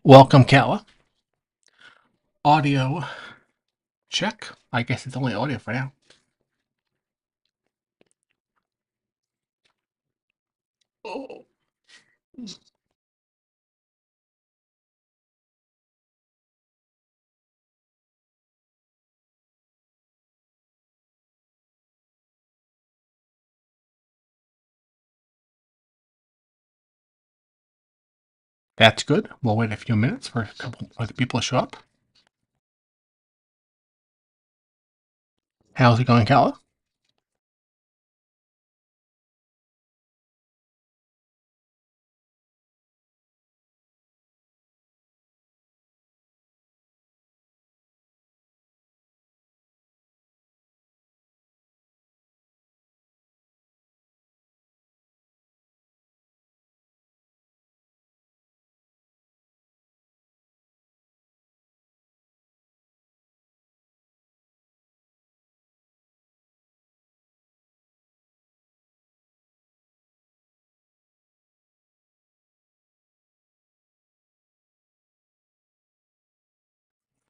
Welcome, Kala. Audio check. I guess it's only audio for now. Oh, that's good. We'll wait a few minutes for a couple other people to show up. How's it going, Kala?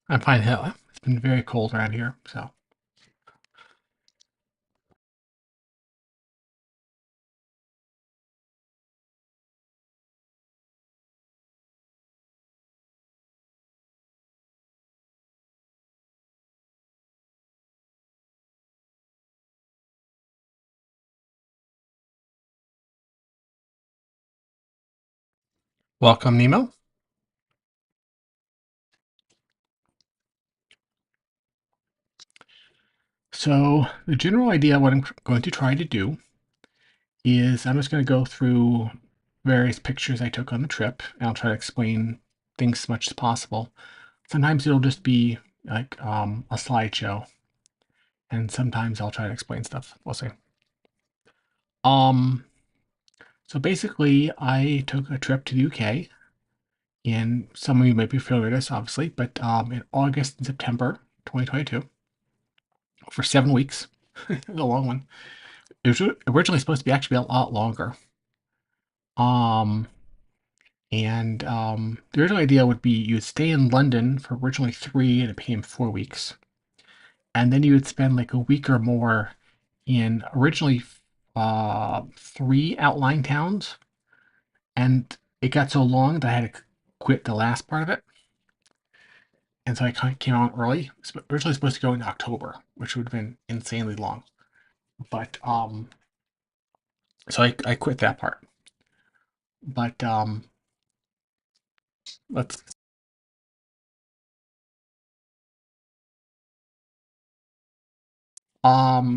I'm fine, Kala. It's been very cold around here, so. Welcome, Nemo. So, the general idea, what I'm going to try to do is I'm just going to go through various pictures I took on the trip, and I'll try to explain things as much as possible. Sometimes it'll just be like a slideshow, and sometimes I'll try to explain stuff. We'll see. Um, So basically, I took a trip to the UK, and some of you might be familiar with this, obviously, but in August and September 2022 for 7 weeks. It was a long one. It was originally supposed to be actually a lot longer. Um, and the original idea would be you'd stay in London for originally 3 and it became 4 weeks. And then you would spend like a week or more in originally 3 outlying towns. And it got so long that I had to quit the last part of it. And so I kind of came out early. It's originally supposed to go in October, which would have been insanely long. But so I quit that part. But let's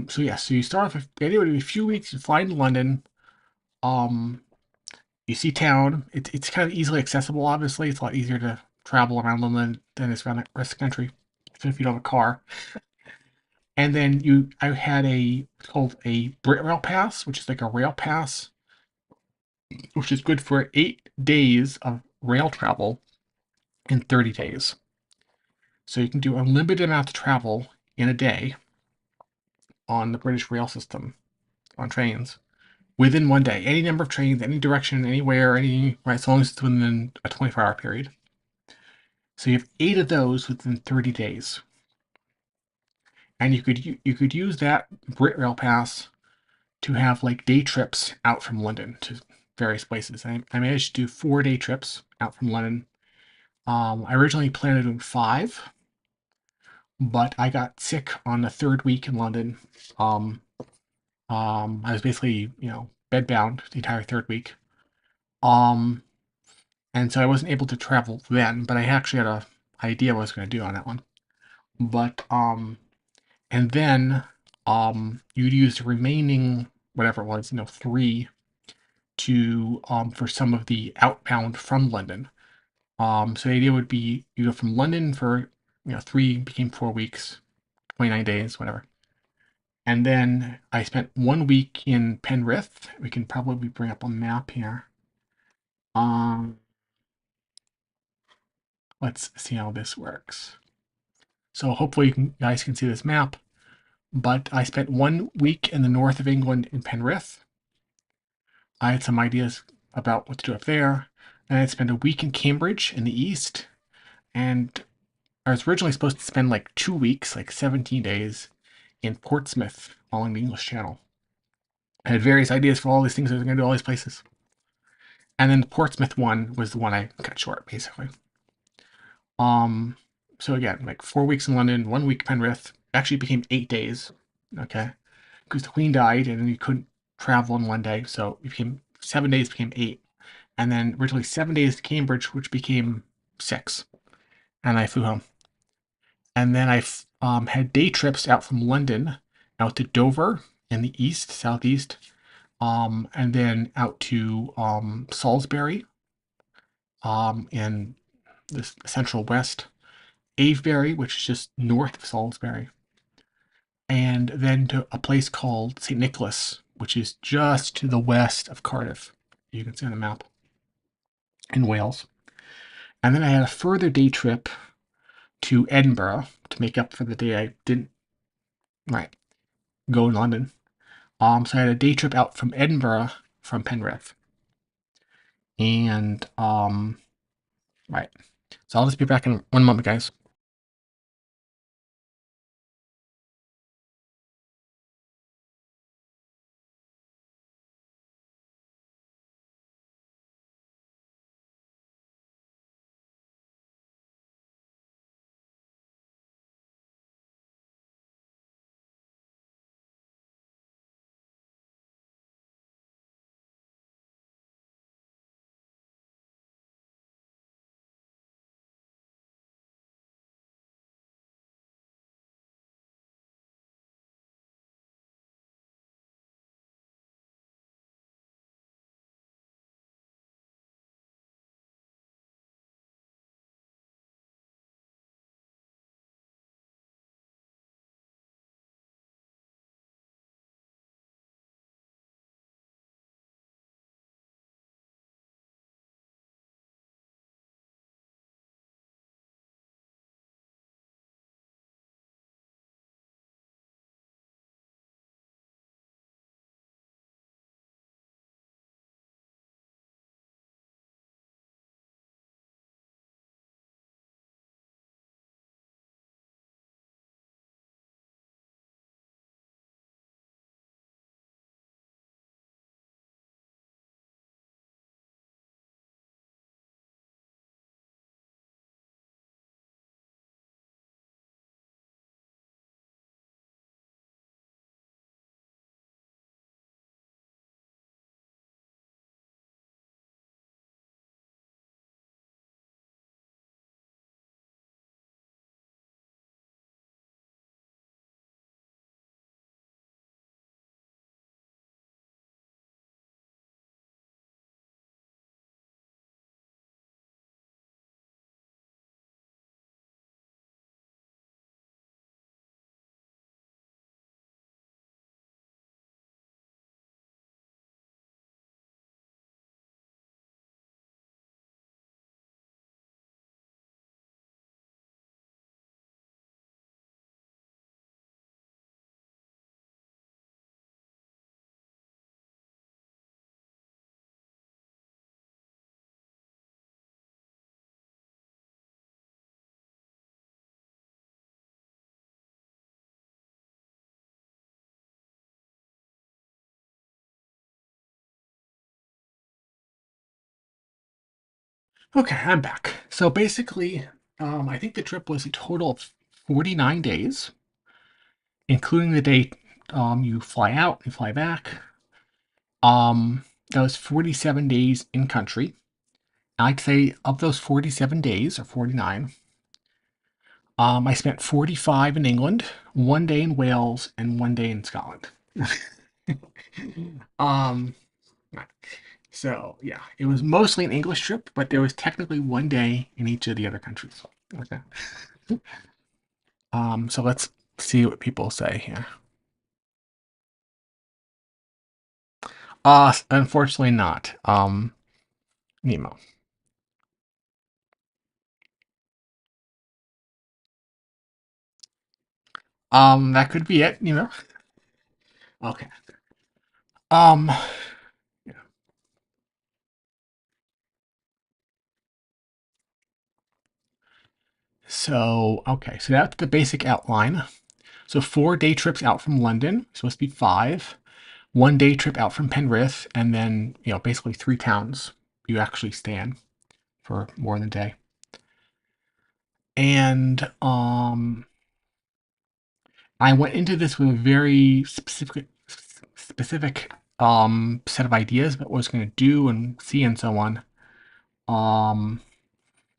so yeah, so you start off with anyway a few weeks. You fly into London. Um, you see town. It's kind of easily accessible. Obviously, it's a lot easier to travel around London than it's around the rest of the country, even if you don't have a car. And then I had it's called a Brit Rail Pass, which is like a rail pass which is good for 8 days of rail travel in 30 days. So you can do unlimited amount of travel in a day on the British rail system on trains within one day. Any number of trains, any direction, anywhere, any right, as long as it's within a 24-hour period. So you have 8 of those within 30 days, and you could use that Brit Rail Pass to have like day trips out from London to various places. I managed to do 4-day trips out from London. I originally planned on doing 5, but I got sick on the third week in London. Um, I was basically, bedbound the entire third week. Um, and so I wasn't able to travel then, but I actually had a idea what I was going to do on that one. But and then you'd use the remaining whatever it was, 3 to for some of the outbound from London. So the idea would be you go from London for 3 became 4 weeks, 29 days, whatever. And then I spent 1 week in Penrith. We can probably bring up a map here. Um, let's see how this works. So hopefully you guys can see this map. But I spent 1 week in the north of England in Penrith. I had some ideas about what to do up there. And I spent a week in Cambridge in the east, and I was originally supposed to spend like 2 weeks, like 17 days, in Portsmouth along the English Channel. I had various ideas for all these things I was going to do, all these places. And then the Portsmouth one was the one I cut short, basically. Um, so again, like 4 weeks in London, 1 week Penrith. Actually became 8 days. Okay, because the Queen died, and then you couldn't travel in one day, so it became 7 days, became eight, and then originally 7 days to Cambridge, which became six, and I flew home. And then I had day trips out from London out to Dover in the east, southeast, and then out to Salisbury in the central west, Avebury, which is just north of Salisbury, and then to a place called St. Nicholas, which is just to the west of Cardiff. You can see on the map in Wales. And then I had a further day trip to Edinburgh to make up for the day I didn't right go in London. So I had a day trip out from Edinburgh from Penrith, and right. So I'll just be back in 1 moment, guys. Okay, I'm back. So basically, I think the trip was a total of 49 days, including the day you fly out and fly back. That was 47 days in country. I'd say of those 47 days, or 49, I spent 45 in England, 1 day in Wales, and 1 day in Scotland. um, so yeah, it was mostly an English trip, but there was technically 1 day in each of the other countries. Okay. So let's see what people say here. Unfortunately not. Nemo. That could be it, Okay. Um, So, okay, so that's the basic outline. So 4 day trips out from London, supposed to be 5. 1 day trip out from Penrith, and then basically 3 towns you actually stay in for more than a day. And I went into this with a very specific set of ideas about what I was going to do and see and so on. Um,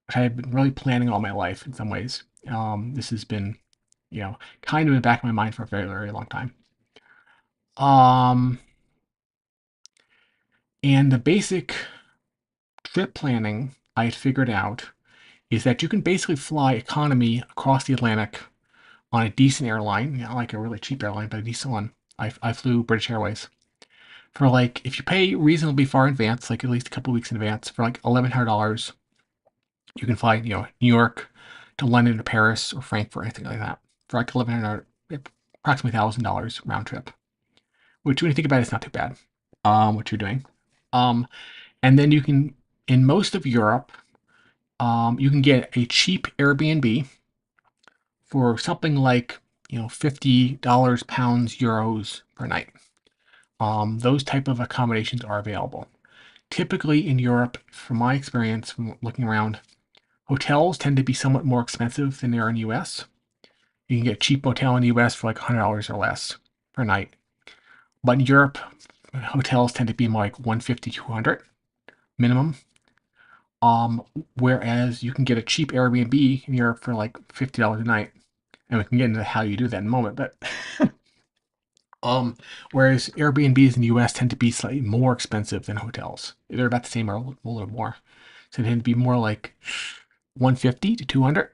which I have been really planning all my life in some ways. This has been, kind of in the back of my mind for a very, very long time. Um, and the basic trip planning I had figured out is that you can basically fly economy across the Atlantic on a decent airline, not like a really cheap airline, but a decent one. I flew British Airways for like, if you pay reasonably far in advance, like at least a couple weeks in advance, for like $1,100, you can fly, New York to London or Paris or Frankfurt, anything like that, for like 1,100, approximately $1,000 round trip. Which, when you think about it, it's not too bad. What you're doing, um, and then you can, in most of Europe, you can get a cheap Airbnb for something like $50, pounds, euros per night. Those type of accommodations are available. Typically in Europe, from my experience from looking around, hotels tend to be somewhat more expensive than they are in the US. You can get a cheap hotel in the US for like $100 or less per night. But in Europe, hotels tend to be more like 150, 200 minimum. Um, Whereas you can get a cheap Airbnb in Europe for like $50 a night. And we can get into how you do that in a moment, but whereas Airbnbs in the US tend to be slightly more expensive than hotels. They're about the same or a little more. So they tend to be more like 150 to 200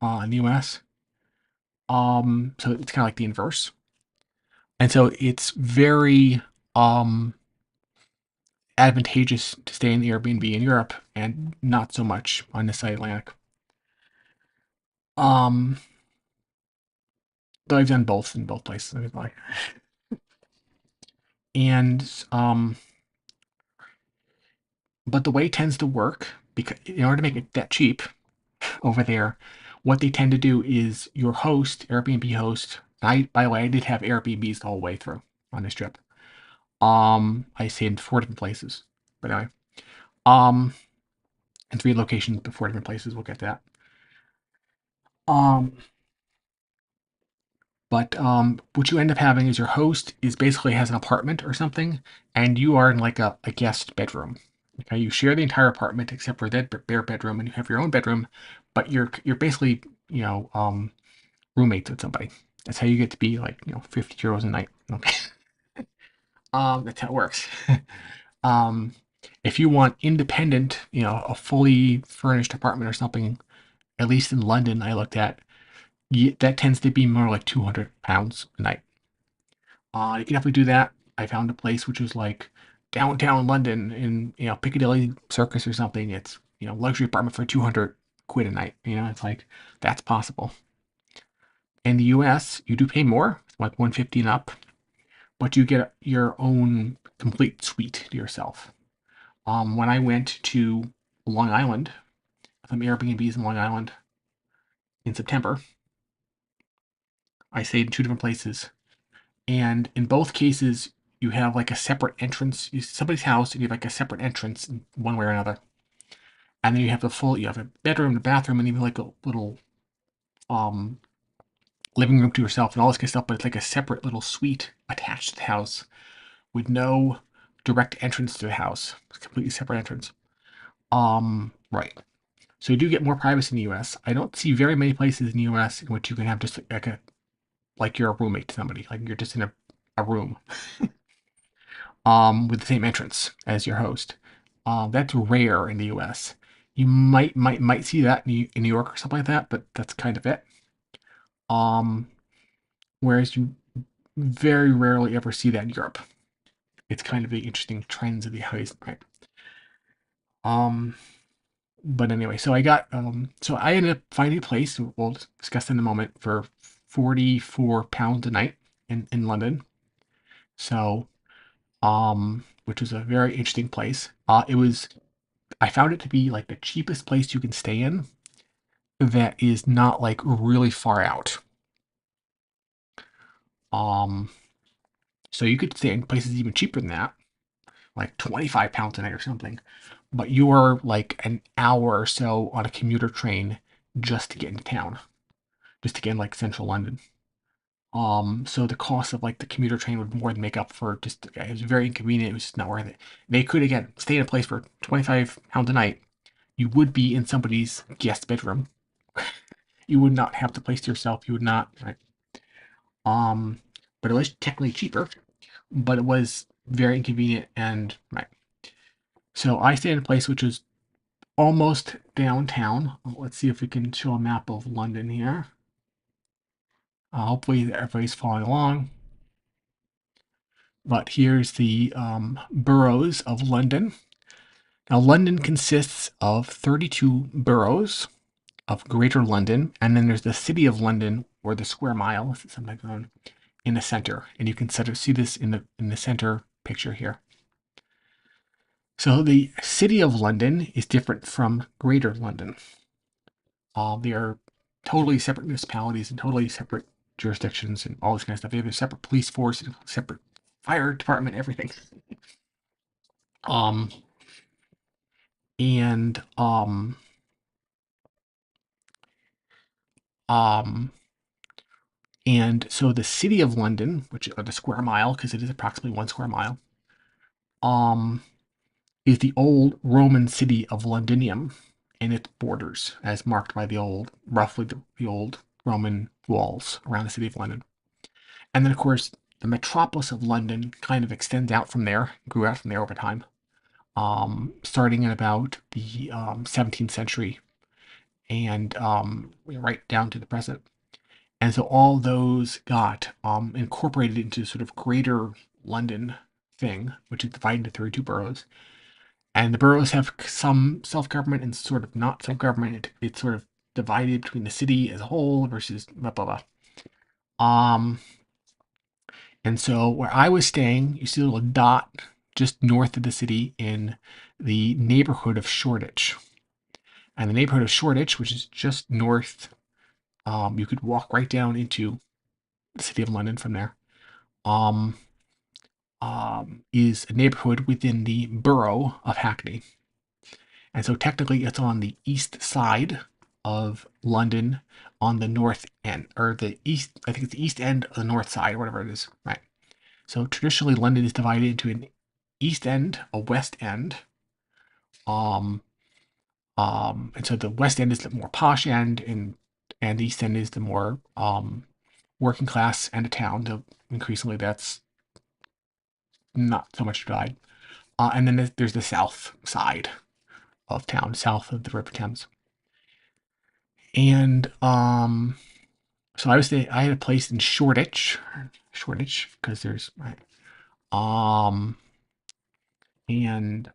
in the US. So it's kind of like the inverse. And so it's very advantageous to stay in the Airbnb in Europe and not so much on this side Atlantic. Um, though I've done both in both places. And but the way it tends to work, because in order to make it that cheap over there, what they tend to do is your host, Airbnb host. By the way, I did have Airbnbs the whole way through on this trip. I stayed in 4 different places, but anyway, um, in 3 locations, but 4 different places. We'll get to that. Um, but what you end up having is your host is basically has an apartment or something, and you are in like a guest bedroom. Okay, you share the entire apartment except for that bare bedroom, and you have your own bedroom, but you're basically roommates with somebody. That's how you get to be like 50 euros a night. Okay, that's how it works. um, if you want independent, a fully furnished apartment or something, at least in London, I looked at, that tends to be more like £200 a night. You can definitely do that. I found a place which was like downtown London in Piccadilly Circus or something. It's luxury apartment for 200 quid a night. It's like that's possible. In the US, you do pay more, like 150 and up, but you get your own complete suite to yourself. When I went to Long Island, some Airbnbs in Long Island in September, I stayed in 2 different places, and in both cases, you have like a separate entrance. Somebody's house, and you have like a separate entrance in one way or another. And then you have a bedroom, a bathroom, and even like a little um living room to yourself and all this kind of stuff. But it's like a separate little suite attached to the house with no direct entrance to the house. It's a completely separate entrance. Right. So you do get more privacy in the U.S. I don't see very many places in the U.S. in which you can have just like you're a roommate to somebody, like you're just in a room with the same entrance as your host. That's rare in the U.S. You might see that in New York or something like that, but that's kind of it. Um, Whereas you very rarely ever see that in Europe. It's kind of the interesting trends of the house, right? Um, but anyway, so I ended up finding a place. We'll discuss in a moment for £44 a night in London. So, which was a very interesting place. I found it to be like the cheapest place you can stay in that is not like really far out. Um, so you could stay in places even cheaper than that, like £25 a night or something. But you're like an hour or so on a commuter train just to get into town, just to get in like central London. So the cost of like the commuter train would more than make up for just it was very inconvenient. It was just not worth it. They could again stay in a place for £25 a night. You would be in somebody's guest bedroom. You would not have the place to yourself. You would not. Right? Um, but it was technically cheaper. But it was very inconvenient and right. So I stayed in a place which was almost downtown. Let's see if we can show a map of London here. Hopefully everybody's following along. But here's the boroughs of London. Now, London consists of 32 boroughs of Greater London, and then there's the City of London, or the Square Mile, as it's sometimes known, in the center. And you can sort of see this in the center picture here. So the City of London is different from Greater London. They are totally separate municipalities and totally separate jurisdictions and all this kind of stuff. They have a separate police force, separate fire department, everything. Um, and um, and so the City of London, which are the square mile, because it is approximately 1 square mile, um, is the old Roman city of Londinium and its borders, as marked by roughly the old Roman walls around the city of London. And then, of course, the metropolis of London kind of extends out from there, grew out from there over time, starting in about the 17th century and right down to the present. And so all those got incorporated into sort of greater London thing, which is divided into 32 boroughs. And the boroughs have some self-government and sort of not self-government. It's sort of divided between the city as a whole versus blah, blah, blah. And so where I was staying, you see a little dot just north of the city in the neighborhood of Shoreditch. And the neighborhood of Shoreditch, which is just north, you could walk right down into the city of London from there, um, is a neighborhood within the borough of Hackney. And so technically it's on the east side of London on the north end, or the east, I think it's the east end of the north side, or whatever it is, right? So traditionally London is divided into an east end, a west end, um, and so the west end is the more posh end, and the east end is the more working class end of town. So increasingly that's not so much divided. And then there's the south side of town, south of the River Thames. And so I had a place in Shoreditch, because there's right. Um, and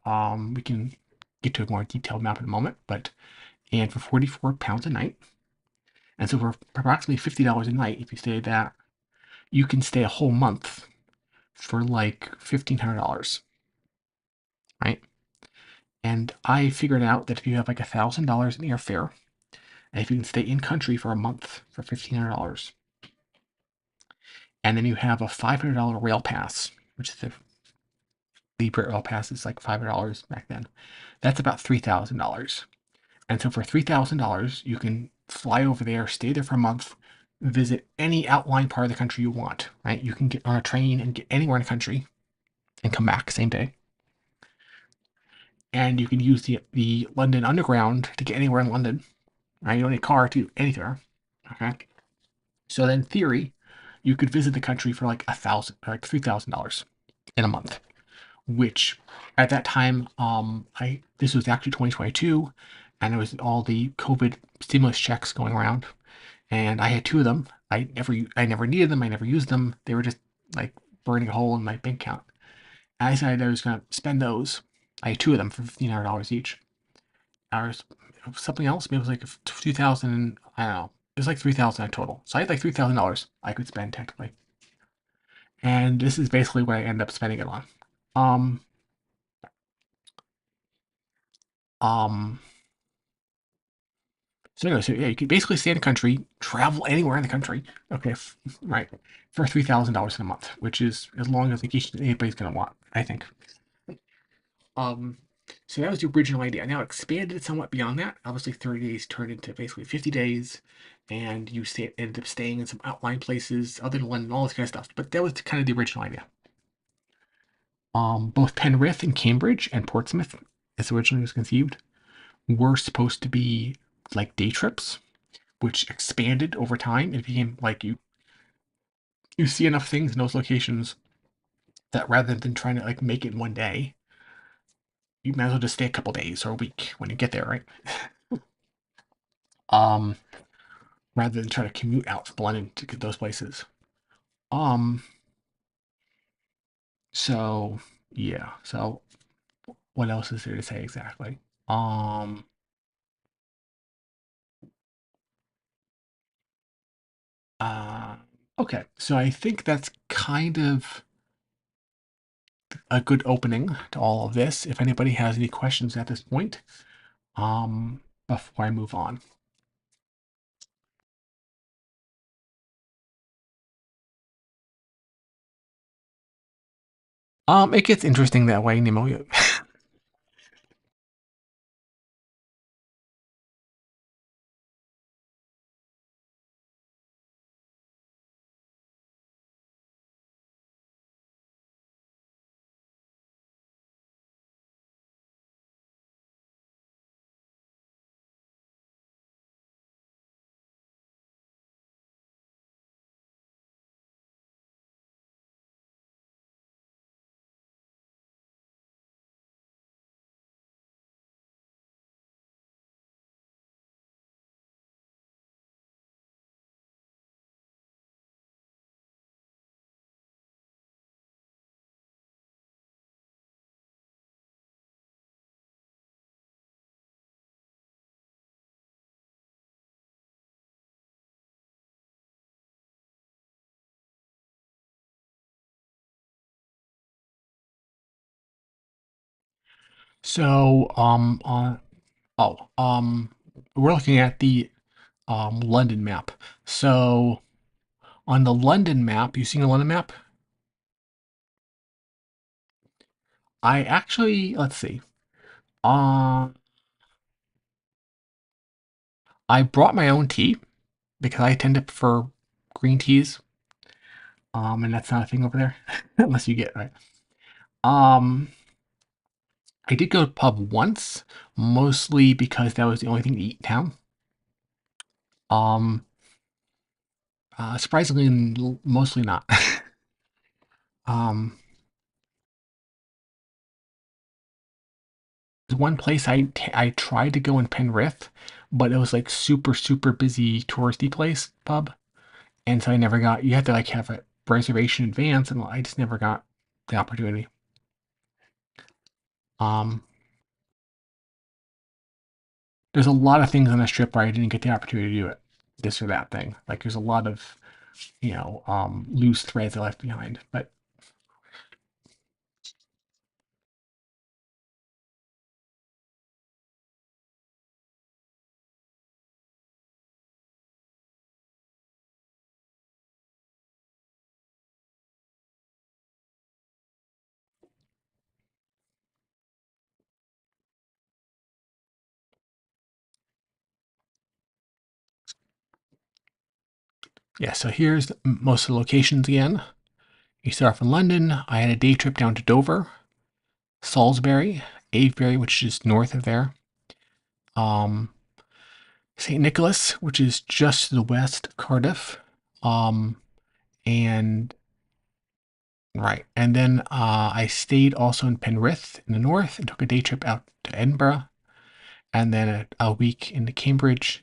we can get to a more detailed map in a moment, but and for £44 a night, and so for approximately $50 a night, if you stay at that, you can stay a whole month for like $1,500, right? And I figured out that if you have like $1,000 in airfare, and if you can stay in country for a month for $1,500, and then you have a $500 rail pass, which is the Libra rail pass is like $500 back then. That's about $3,000. And so for $3,000, you can fly over there, stay there for a month, visit any outlying part of the country you want, right? You can get on a train and get anywhere in the country and come back same day. And you can use the London Underground to get anywhere in London, right? You don't need a car to anywhere, okay? So then in theory, you could visit the country for like $3,000 in a month, which at that time, this was actually 2022, and it was all the COVID stimulus checks going around, and I had two of them. I never needed them. I never used them. They were just like burning a hole in my bank account. And I decided I was going to spend those. I had two of them for $1,500 each. Or something else. Maybe it was like 2,000. I don't know. It was like 3,000 in total. So I had like $3,000 I could spend technically. And this is basically what I ended up spending it on. Um, um, So anyway, so yeah, you can basically stay in the country, travel anywhere in the country. Okay, right, for $3,000 in a month, which is as long as vacation anybody's gonna want, I think. Um, so that was the original idea. Now it expanded somewhat beyond that. Obviously, 30 days turned into basically 50 days, and you ended up staying in some outlying places other than London, all this kind of stuff. But that was kind of the original idea. Both Penrith and Cambridge and Portsmouth, as originally was conceived, were supposed to be like day trips, which expanded over time. It became like you see enough things in those locations that rather than trying to like make it in one day, you might as well just stay a couple days or a week when you get there, right? Um, rather than try to commute out from London to get those places. Um, so yeah. So what else is there to say exactly? Um, uh, okay. So I think that's kind of a good opening to all of this. If anybody has any questions at this point, before I move on. It gets interesting that way, Nemo. So, oh, we're looking at the London map. So on the London map, you seen the London map? I actually, let's see. Uh, I brought my own tea because I tend to prefer green teas. And that's not a thing over there, unless you get right. Um, I did go to pub once, mostly because that was the only thing to eat in town. Um, Surprisingly, mostly not. um, there's one place I tried to go in Penrith, but it was like super busy touristy place pub, and so I never got. You had to like have a reservation in advance, and I just never got the opportunity. Um, there's a lot of things on this trip where I didn't get the opportunity to do it, this or that thing. Like there's a lot of loose threads I left behind. But yeah, so here's most of the locations again. You start off in London. I had a day trip down to Dover, Salisbury, Avebury, which is north of there. Um, St. Nicholas, which is just to the west of Cardiff. Um, and right. And then I stayed also in Penrith in the north and took a day trip out to Edinburgh and then a week into Cambridge.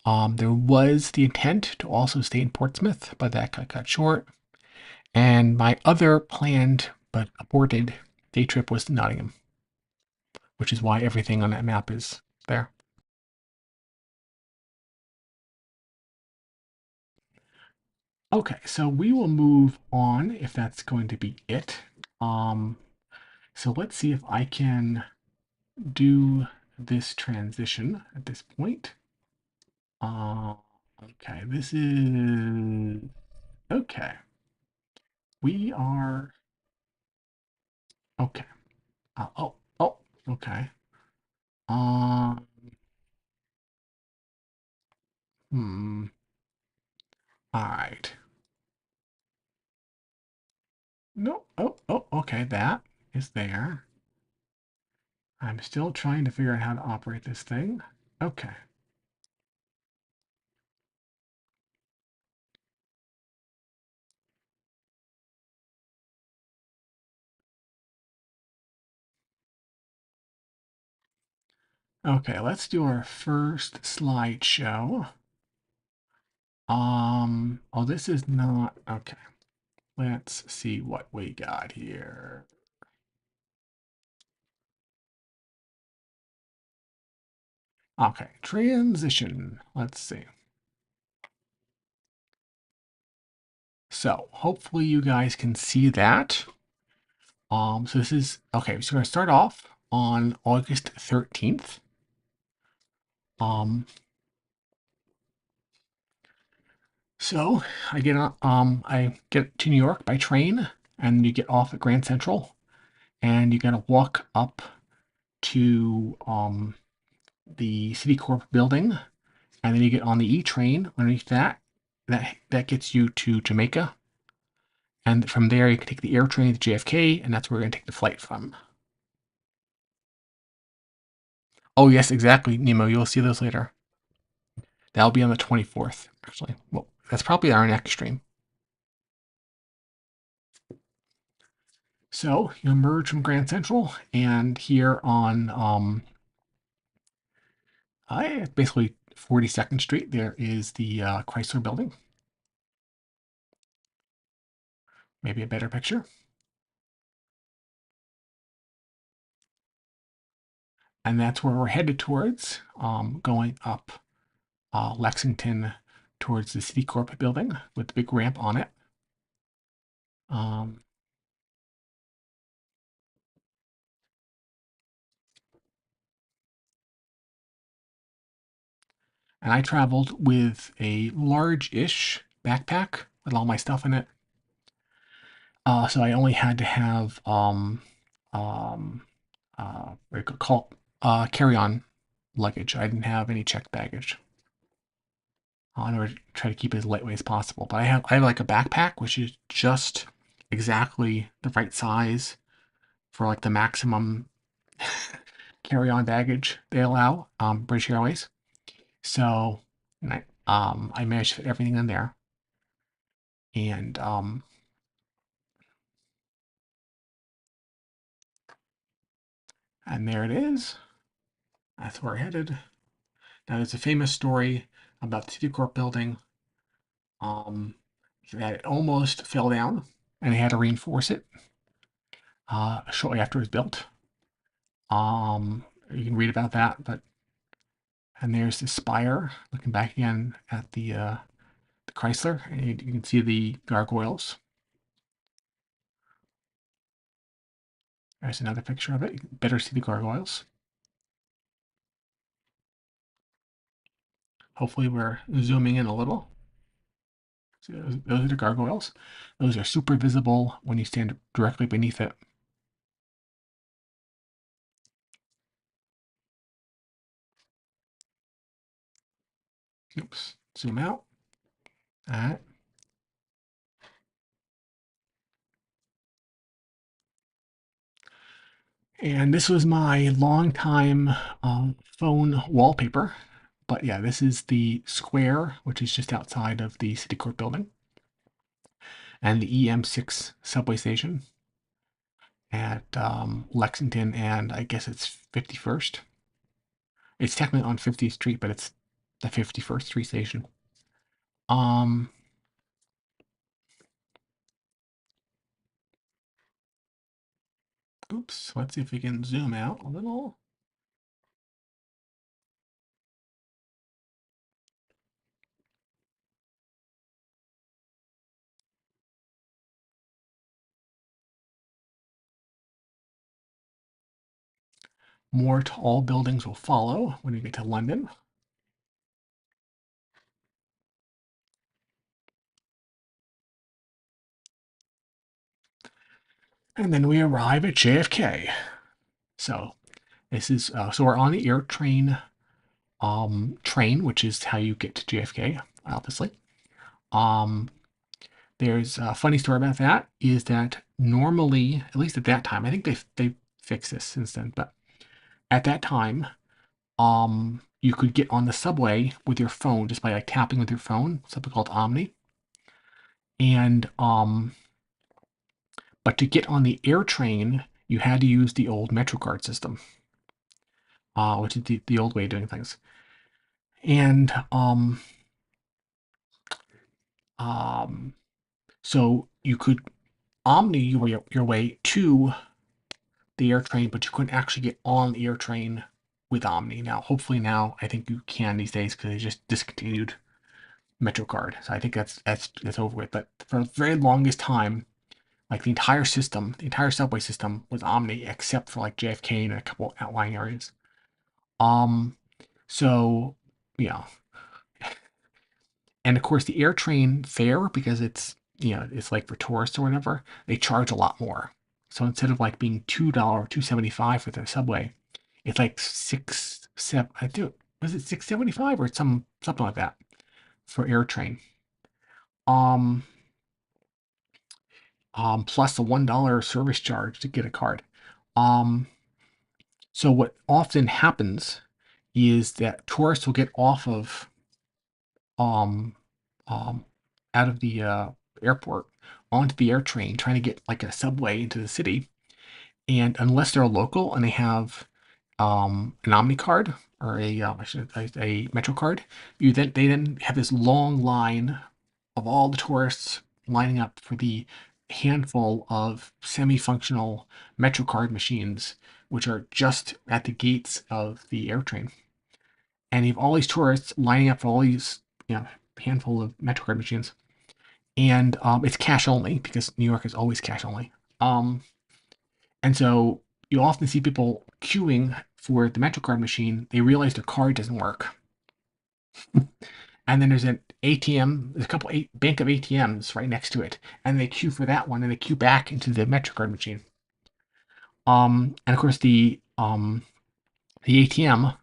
There was the intent to also stay in Portsmouth, but that got cut short. And my other planned but aborted day trip was to Nottingham, which is why everything on that map is there. Okay, so we will move on if that's going to be it. Um, so let's see if I can do this transition at this point. Uh, okay, this is okay. We are okay. Oh, okay. Um, hmm. All right. No. Okay. That is there. I'm still trying to figure out how to operate this thing. Okay. Okay, let's do our first slideshow. Oh, this is not okay. Let's see what we got here. Okay, transition. Let's see. So hopefully you guys can see that. So this is okay. So we're gonna start off on August 13th. Um, so I get to New York by train, and you get off at Grand Central, and you gotta walk up to the Citicorp building, and then you get on the E train underneath that. That gets you to Jamaica, and from there you can take the air train to JFK, and that's where we're gonna take the flight from. Oh yes, exactly, Nemo. You'll see those later. That'll be on the 24th, actually. Well, that's probably our next stream. So you emerge from Grand Central, and here on basically 42nd Street, there is the Chrysler Building. Maybe a better picture. And that's where we're headed towards, going up Lexington towards the Citicorp building with the big ramp on it. Um, and I traveled with a large-ish backpack with all my stuff in it. So I only had to have um, what do you call carry-on luggage. I didn't have any checked baggage. In order to try to keep it as lightweight as possible. But I have like a backpack which is just exactly the right size for like the maximum carry-on baggage they allow, British Airways. So, and I managed to fit everything in there, and there it is. That's where we're headed. Now, there's a famous story about the Citicorp building, um, that it almost fell down, and they had to reinforce it shortly after it was built. You can read about that, but and there's the spire looking back again at the Chrysler, and you can see the gargoyles. There's another picture of it. You can better see the gargoyles. Hopefully we're zooming in a little. See, those are the gargoyles. Those are super visible when you stand directly beneath it. Oops. Zoom out. All right. And this was my longtime phone wallpaper. But yeah, this is the square, which is just outside of the Citicorp building, and the EM6 subway station at Lexington, and I guess it's 51st. It's technically on 50th Street, but it's the 51st Street station. Um, Oops. Let's see if we can zoom out a little. More tall buildings will follow when we get to London. And then we arrive at JFK. So this is so we're on the air train, which is how you get to JFK, obviously. Um, there's a funny story about that is that normally, at least at that time, I think they fixed this since then, but at that time, you could get on the subway with your phone just by like tapping with your phone, something called Omni. And but to get on the air train, you had to use the old MetroCard system, which is the old way of doing things. And um, so you could Omni your way to the air train, but you couldn't actually get on the air train with Omni. Now, hopefully now I think you can these days because they just discontinued MetroCard. So I think that's over with. But for the very longest time, like the entire system, the entire subway system was Omni except for like JFK and a couple outlying areas. Um, so yeah, and of course the air train fare because it's like for tourists or whatever, they charge a lot more. So instead of like being $2.75 for the subway, it's like 6 7 I do was it 6.75 or something like that for air train. Um plus the $1 service charge to get a card. Um so what often happens is that tourists will get off of um, um, out of the airport onto the air train, trying to get like a subway into the city. And unless they're a local and they have an Omni card or a Metro card, they then have this long line of all the tourists lining up for the handful of semi-functional Metro card machines, which are just at the gates of the air train. And you have all these tourists lining up for all these, handful of MetroCard machines, and it's cash only because New York is always cash only. Um, and so you often see people queuing for the MetroCard machine. They realize their card doesn't work, and then there's an ATM. There's a couple bank of ATMs right next to it, and they queue for that one, and they queue back into the MetroCard machine. And of course the ATM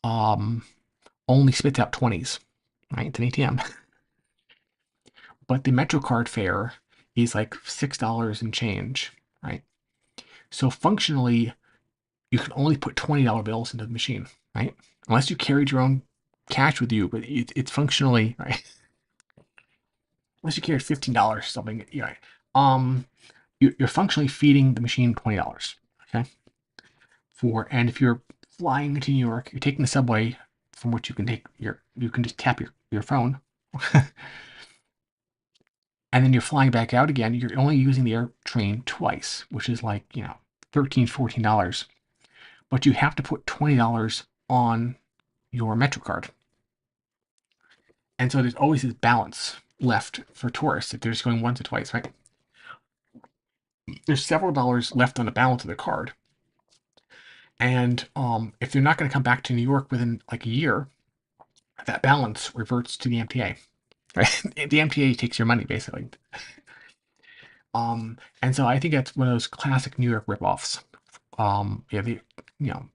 um only spits out 20s, right? It's an ATM. But the MetroCard fare is like $6 and change, right? So functionally, you can only put $20 bills into the machine, right? Unless you carried your own cash with you, but it's functionally right. Unless you carried $15 or something, right? Um, you're functionally feeding the machine $20, okay? And if you're flying into New York, you're taking the subway from which you can just tap your phone and then you're flying back out again, you're only using the air train twice, which is like, $13, $14. But you have to put $20 on your MetroCard. And so there's always this balance left for tourists if they're just going once or twice, right? There's several dollars left on the balance of the card. And if they're not going to come back to New York within like a year, that balance reverts to the MTA. Right? The MTA takes your money basically. And so I think that's one of those classic New York ripoffs. They you know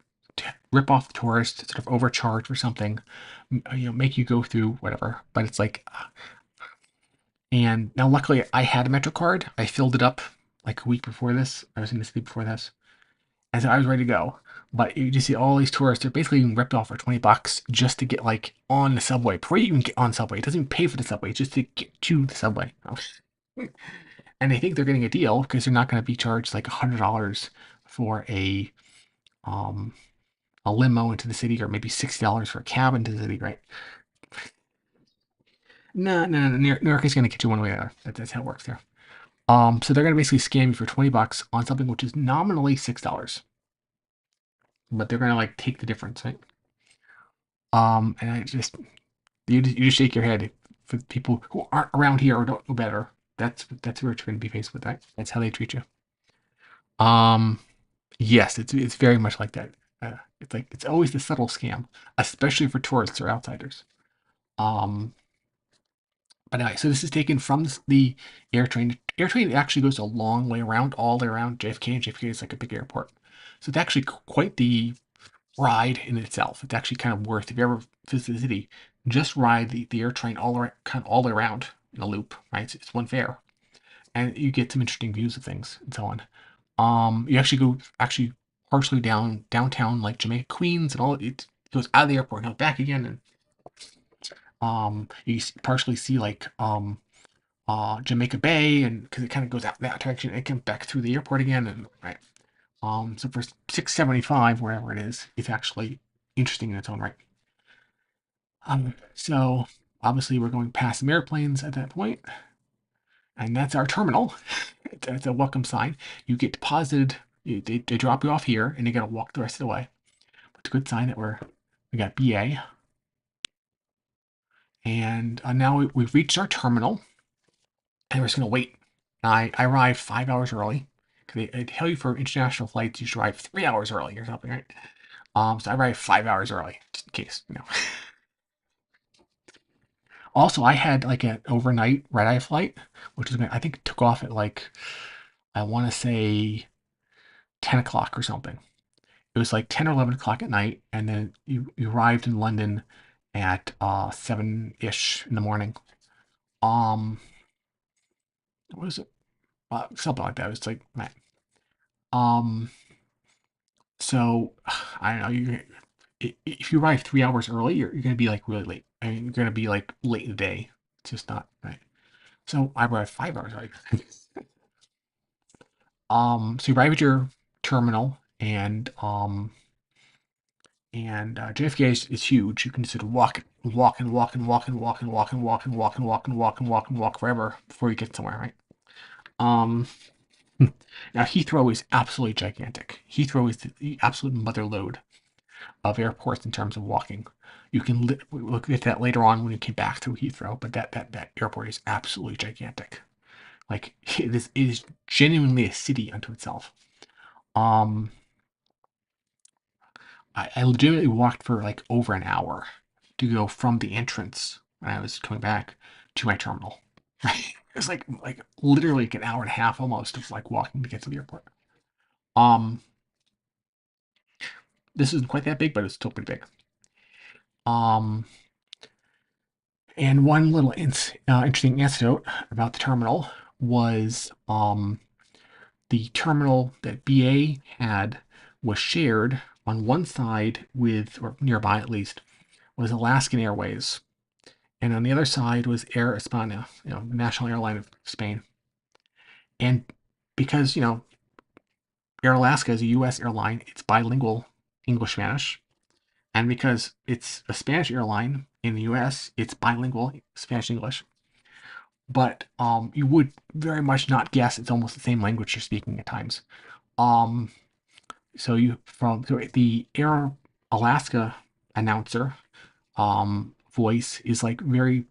rip off the tourist, sort of overcharge for something, make you go through whatever. But it's like, and now luckily I had a Metro card. I filled it up like a week before this. I was in the city before this, and so I was ready to go. But you just see all these tourists, they're basically being ripped off for $20 just to get like on the subway. Before you even get on subway, it doesn't even pay for the subway, it's just to get to the subway. And they think they're getting a deal because they're not going to be charged like $100 for um a limo into the city, or maybe $60 for a cab into the city, right? No, no, no. New York is going to get you one way or the other. That's how it works there. So they're going to basically scam you for $20 on something which is nominally $6, but they're going to like take the difference, right? And you just shake your head for people who aren't around here or don't know better. That's what you're going to be faced with. That that's how they treat you. Um, yes, it's very much like that. It's like it's always the subtle scam, especially for tourists or outsiders. Um, But anyway, so this is taken from the air train. The air train actually goes a long way around, all the way around JFK, and JFK is like a big airport. So it's actually quite the ride in itself. It's actually kind of worth, if you ever visit the city, just ride the air train all around, kind of all the way around in a loop, right? It's one fare, and you get some interesting views of things and so on. You actually go partially downtown, like Jamaica, Queens, and all. It goes out of the airport and comes back again, and you partially see like Jamaica Bay, and because it kind of goes out that direction, it comes back through the airport again, and right. So for 675, wherever it is, it's actually interesting in its own right. So obviously we're going past some airplanes at that point, and that's our terminal. It's a welcome sign. You get deposited. They drop you off here, and you got to walk the rest of the way. But it's a good sign that we got BA, and now we've reached our terminal, and we're just gonna wait. I arrived 5 hours early because they tell you for international flights you should arrive 3 hours early or something, right? So I arrived 5 hours early just in case, you know. Also, I had like an overnight red eye flight, which is I think it took off at like I want to say 10 o'clock or something. It was like 10 or 11 o'clock at night, and then you arrived in London at 7-ish in the morning. Um, what was it? Something like that. It was like um. So I don't know. If you arrive 3 hours early, you're going to be like really late. I mean, you're going to be like late in the day. It's just not right. So I arrived 5 hours early. So you arrive at your terminal, and JFK is huge. You can sort of walk forever before you get somewhere, right? Um, Now Heathrow is absolutely gigantic. Heathrow is the absolute mother lode of airports in terms of walking. You can look at that later on when you came back through Heathrow, but that airport is absolutely gigantic. Like it is genuinely a city unto itself. Um, I legitimately walked for like over an hour to go from the entrance when I was coming back to my terminal. Right? It was like literally like an hour and a half almost of like walking to get to the airport. Um, this isn't quite that big, but it's still pretty big. Um, and one little interesting anecdote about the terminal was the terminal that BA had was shared on one side with, or nearby at least, was Alaskan Airways, and on the other side was Air España, the national airline of Spain. And because Air Alaska is a U.S. airline, it's bilingual English Spanish, and because it's a Spanish airline in the U.S., it's bilingual Spanish English. But you would very much not guess it's almost the same language you're speaking at times. Um, so the Air Alaska announcer voice is like very,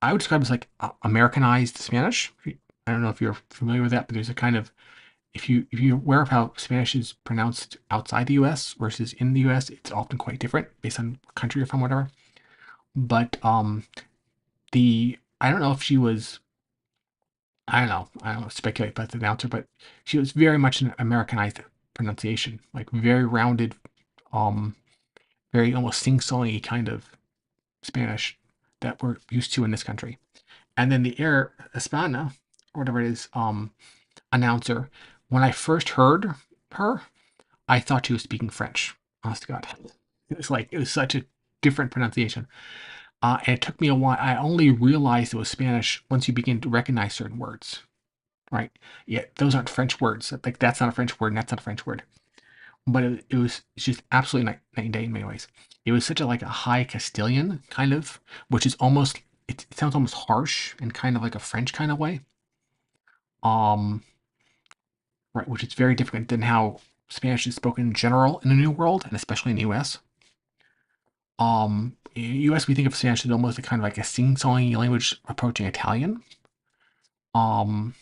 I would describe it as like Americanized Spanish. I don't know if you're familiar with that, but there's a kind of, if you're aware of how Spanish is pronounced outside the U.S. versus in the U.S., it's often quite different based on country you're from, whatever. But the I don't know if she was, I don't know, speculate about the announcer, but she was very much an Americanized pronunciation, like very rounded, um, very almost sing-songy kind of Spanish that we're used to in this country. And then the Air Hispana, or whatever it is, announcer, when I first heard her, I thought she was speaking French. Honest to God. It was such a different pronunciation. And it took me a while. I only realized it was Spanish once you begin to recognize certain words, right? Yeah, those aren't French words. Like that's not a French word, and that's not a French word. But it was just absolutely night and day in many ways. It was such a like a high Castilian kind of, which is almost it sounds almost harsh and kind of like a French kind of way. Um, right, which is very different than how Spanish is spoken in general in the New World, and especially in the U.S. In the U.S. we think of Spanish as almost a kind of like a sing-songy language approaching Italian. Um,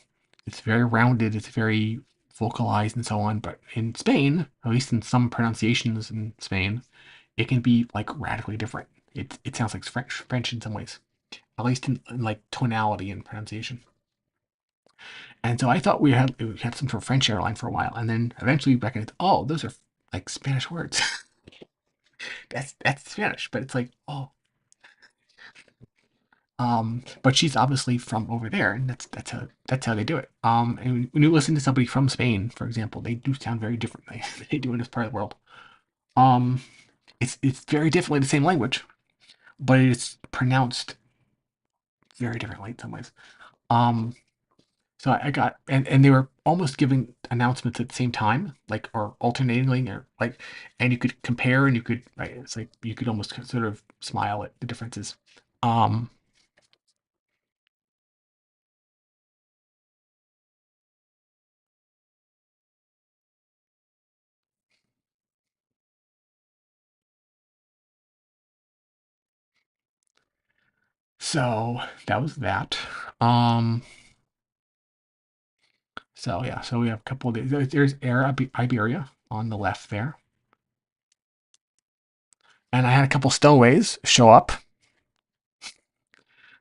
it's very rounded, it's very vocalized and so on. But in Spain, at least in some pronunciations in Spain, it can be like radically different. It sounds like French in some ways. at least in like tonality and pronunciation. And so I thought we had some sort of French airline for a while, and then eventually we recognized, oh, those are like Spanish words. That's Spanish, but it's like, oh, but she's obviously from over there, and that's how they do it. And when you listen to somebody from Spain, for example, they do sound very differently than they do in this part of the world. Um, it's very differently the same language, but it's pronounced very differently in some ways. Um, so I got and they were almost giving announcements at the same time, like or alternatingly, or like, and you could compare and you could right. It's like you could almost sort of smile at the differences. Um, so that was that. Um, so yeah, so we have a couple of days. There's Air Iberia on the left there, and I had a couple stowaways show up.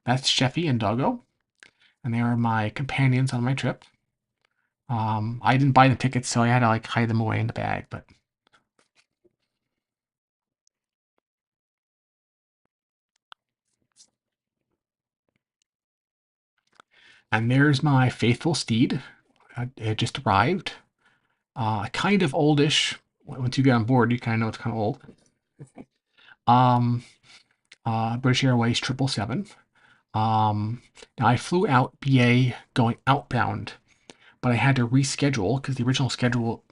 That's Sheffy and Doggo, and they are my companions on my trip. I didn't buy the tickets, so I had to like hide them away in the bag. But and there's my faithful steed. It just arrived. Kind of oldish. Once you get on board, you kind of know it's kind of old. Um, British Airways 777. Now I flew out BA going outbound, but I had to reschedule because the original schedule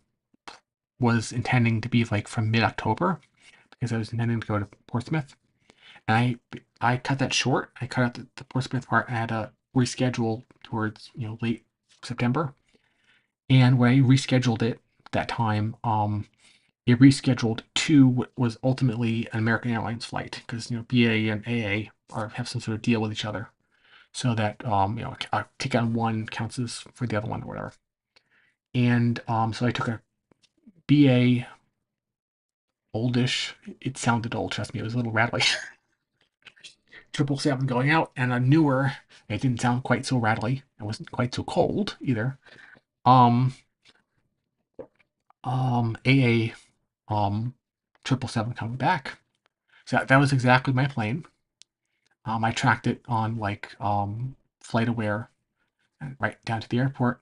was intending to be like from mid-October because I was intending to go to Portsmouth, and I cut that short. I cut out the Portsmouth part. I had to reschedule towards late September, and when I rescheduled it that time, it rescheduled to what was ultimately an American Airlines flight because BA and AA have some sort of deal with each other, so that a ticket on one counts as for the other one or whatever. And so I took a BA oldish. It sounded old. Trust me, it was a little rattly. 777 going out, and a newer. It didn't sound quite so rattly. It wasn't quite so cold either. Um, AA 777 coming back. So that was exactly my plane. I tracked it on like FlightAware right down to the airport,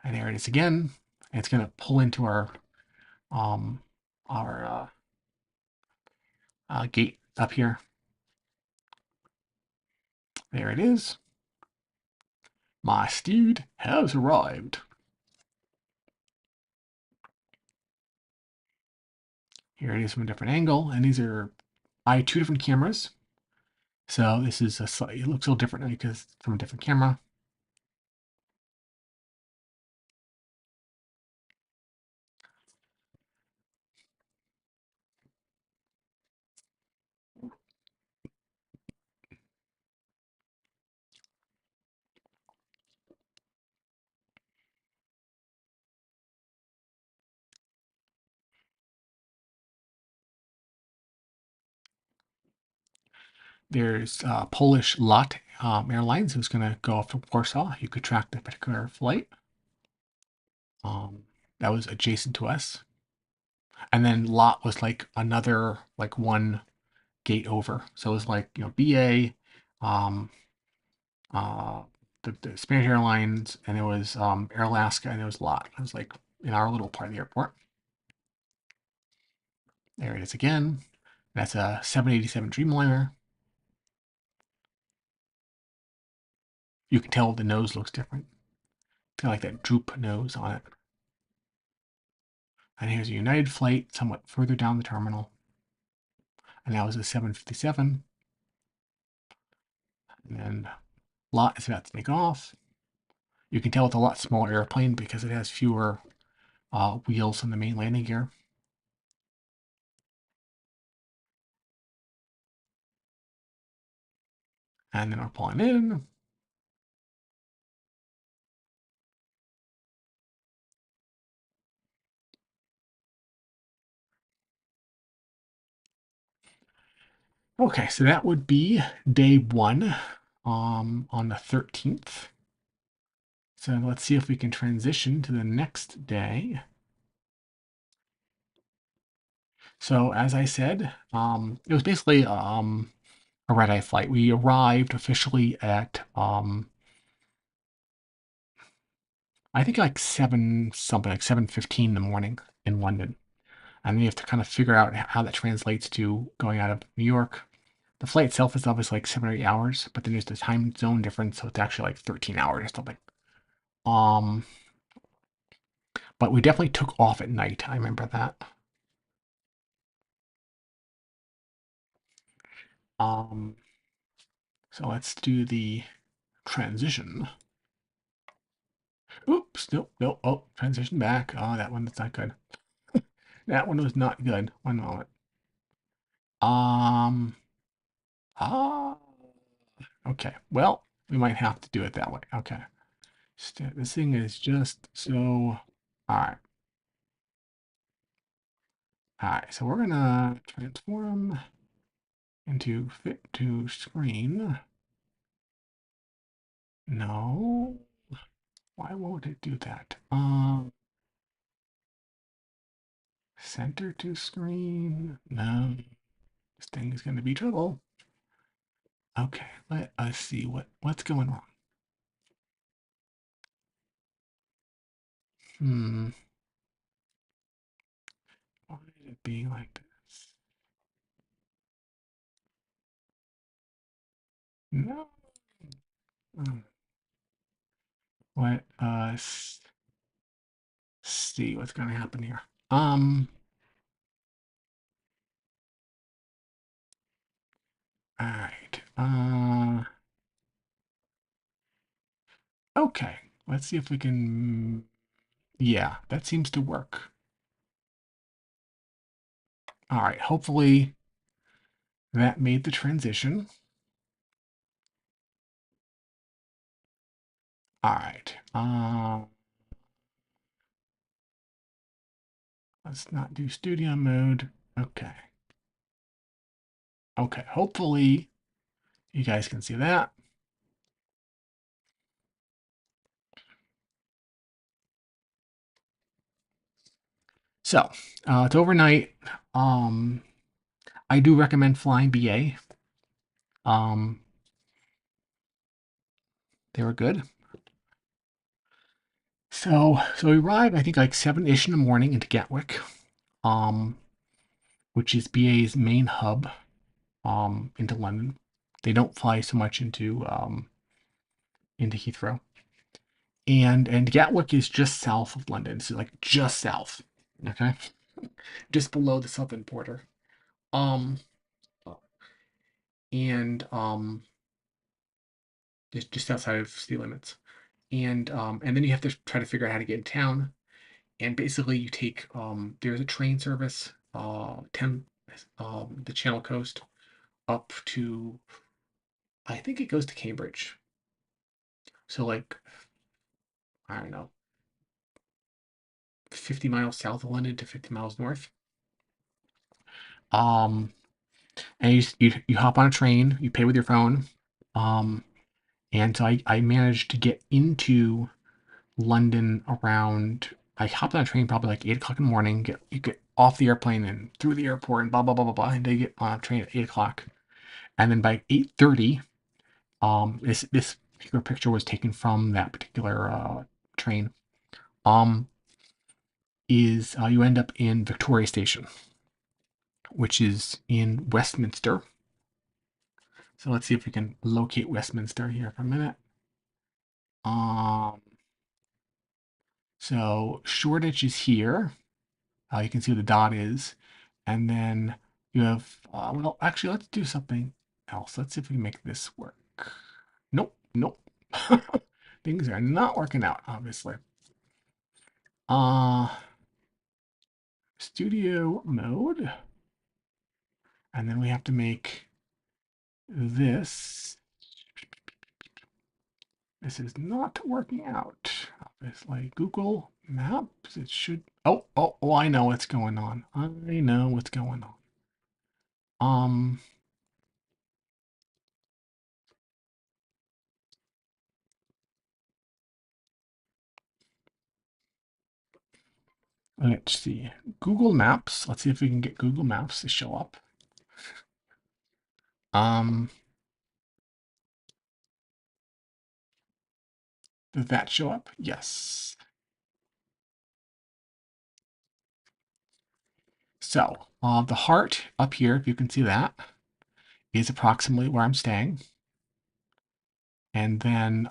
and there it is again. And it's gonna pull into um our gate up here. There it is. My steed has arrived. Here it is from a different angle, and these are two different cameras. So this is it looks a little different because it's from a different camera. There's Polish LOT Airlines who's going to go off to Warsaw. You could track the particular flight. Um, that was adjacent to us. And then LOT was like another, like one gate over. So it was like, BA, um, uh, the Spanish Airlines, and it was Air Alaska, and it was LOT. It was like in our little part of the airport. There it is again. That's a 787 Dreamliner. You can tell the nose looks different. It's got like that droop nose on it. And here's a United flight somewhat further down the terminal. And that was a 757. And then LOT is about to take off. You can tell it's a lot smaller airplane because it has fewer wheels on the main landing gear. And then we're pulling in. Okay, so that would be day one, on the 13th. So let's see if we can transition to the next day. So as I said, it was basically a red eye flight. We arrived officially at I think like 7 something, like 7:15 in the morning in London. And then you have to kind of figure out how that translates to going out of New York. The flight itself is obviously like 7 or 8 hours, but then there's the time zone difference, so it's actually like 13 hours or something. Um, but we definitely took off at night. I remember that. Um, so let's do the transition. Oops, nope, nope. Oh, transition back. Oh, that one, that's not good. That one was not good. One moment. Um, ah, okay. Well, we might have to do it that way. Okay. This thing is just so. All right. All right. So we're gonna transform into fit to screen. No. Why won't it do that? Center to screen. No. This thing is gonna be trouble. Okay. Let us see what's going wrong. Hmm. Why is it being like this? No. Hmm. Let us see what's going to happen here. All right. Okay. Let's see if we can. Yeah, that seems to work. All right. Hopefully that made the transition. All right. Let's not do studio mode. Okay. Okay. Hopefully you guys can see that. So it's overnight. Um, I do recommend flying BA. Um, they were good. So we arrived, I think, like 7-ish in the morning into Gatwick, um, which is BA's main hub, into London. They don't fly so much into Heathrow, and Gatwick is just south of London, so like just south, okay, just below the southern border, um, and just outside of city limits, and then you have to try to figure out how to get in town. And basically you take there's a train service 10 the Channel Coast up to, I think it goes to Cambridge, so like, I don't know, 50 miles south of London to 50 miles north. um and you hop on a train, you pay with your phone, um and so I managed to get into London around, I hopped on a train probably like 8 o'clock in the morning, you get off the airplane and through the airport and blah blah blah blah blah, and they get on a train at 8 o'clock. And then by 8:30, this particular picture was taken from that particular train. Um, is you end up in Victoria Station, which is in Westminster. So let's see if we can locate Westminster here for a minute. Um, so Shoreditch is here. You can see where the dot is, and then you have. Well, actually, let's do something else. Let's see if we can make this work. Nope, nope. Things are not working out, obviously. Uh, Studio mode, and then we have to make this. This is not working out. Obviously, Google Maps. It should. Oh! I know what's going on. I know what's going on. Um. Let's see. Google Maps. Let's see if we can get Google Maps to show up. Um, did that show up? Yes. So, the heart up here, if you can see that, is approximately where I'm staying. And then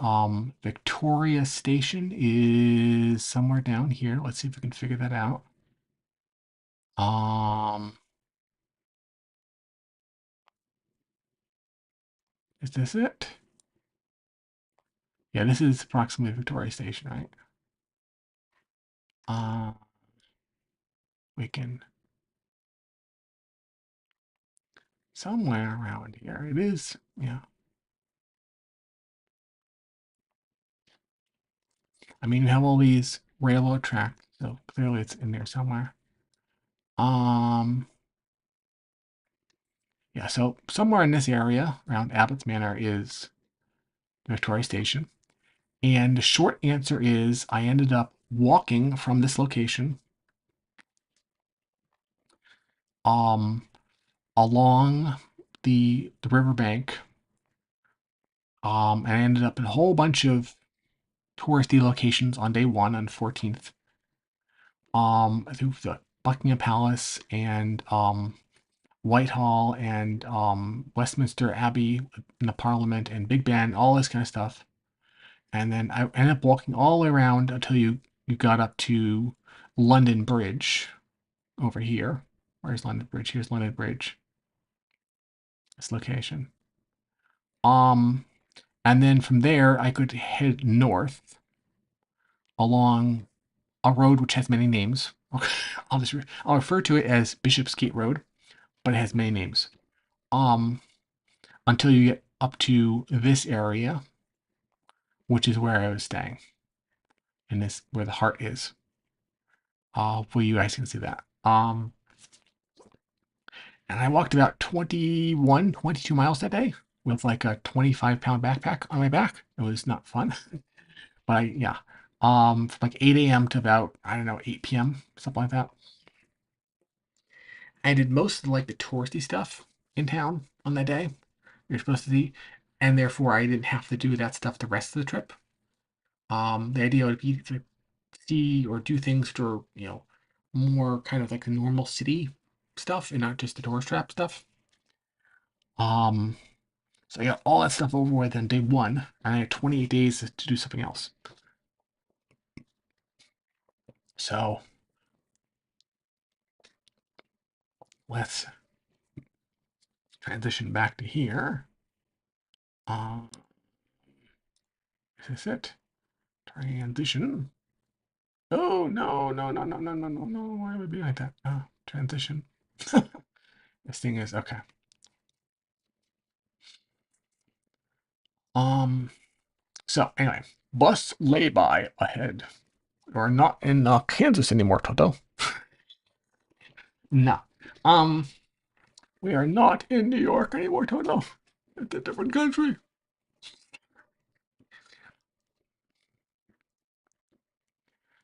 Victoria Station is somewhere down here. Let's see if we can figure that out. Is this it? Yeah, this is approximately Victoria Station, right? Uh, we can somewhere around here. It is, yeah. I mean, we have all these railroad tracks, so clearly it's in there somewhere. Um, yeah, so somewhere in this area around Abbott's Manor is Victoria Station. And the short answer is I ended up walking from this location um along the riverbank. And I ended up in a whole bunch of touristy locations on day one on 14th. Through the Buckingham Palace and Whitehall and Westminster Abbey in the Parliament and Big Ben, all this kind of stuff. And then I ended up walking all the way around until you got up to London Bridge over here. Where's London Bridge? Here's London Bridge. This location. Um, and then from there I could head north along a road which has many names. I'll refer to it as Bishopsgate Road, but it has many names. Um, until you get up to this area, which is where I was staying, and this where the heart is. Where you guys can see that. And I walked about 21, 22 miles that day with like a 25-pound backpack on my back. It was not fun, but yeah. From like 8 a.m. to about, I don't know, 8 p.m., something like that. I did most of like the touristy stuff in town on that day. You're supposed to see, and therefore I didn't have to do that stuff the rest of the trip. The idea would be to see or do things for, more kind of like the normal city stuff and not just the tourist trap stuff. Um, so I got all that stuff over with on day one, and I had 28 days to do something else. So let's transition back to here. Um, is this it? Transition. Oh no, no, no, no, no, no, no, no. Why would it be like that? Transition. This thing is okay. Um, so anyway, bus lay-by ahead. We're not in Kansas anymore, Toto. No. Um, we are not in New York anymore, Toto. It's a different country.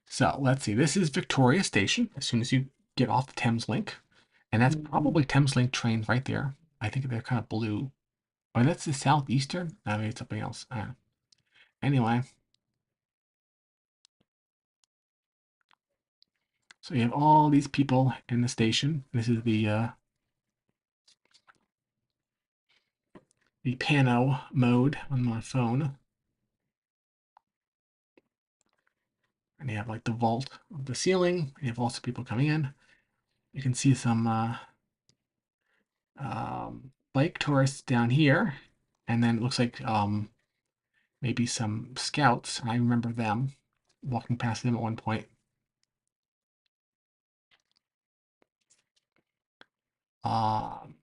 So let's see. This is Victoria Station. As soon as you get off the Thames Link, and that's probably Thames Link trains right there. I think they're kind of blue. Or that's the Southeastern. I mean, it's something else. Anyway, so you have all these people in the station. This is the pano mode on my phone, and you have like the vault of the ceiling. You have lots of people coming in. You can see some bike tourists down here, and then it looks like maybe some scouts. I remember them walking past them at one point. Um,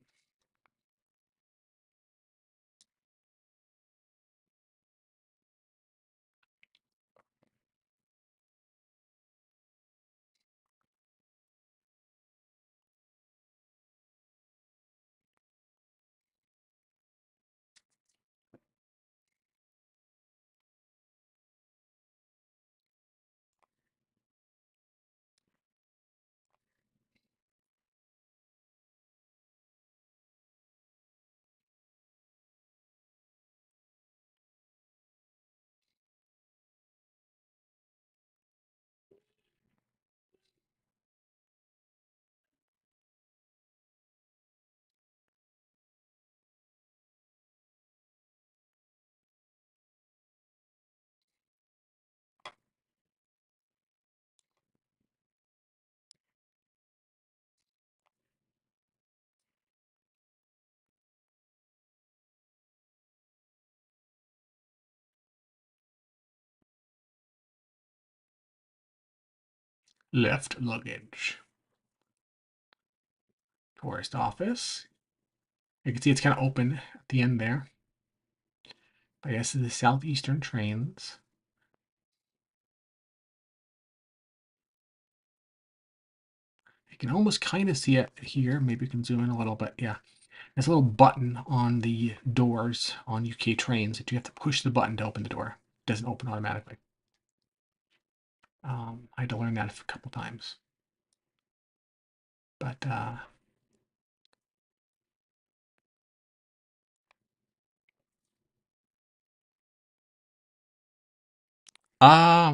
Left luggage. Tourist office. You can see it's kind of open at the end there. But yes, this is the Southeastern trains. You can almost kind of see it here. Maybe you can zoom in a little bit. Yeah. There's a little button on the doors on UK trains that you have to push the button to open the door. It doesn't open automatically. I had to learn that a couple times. But I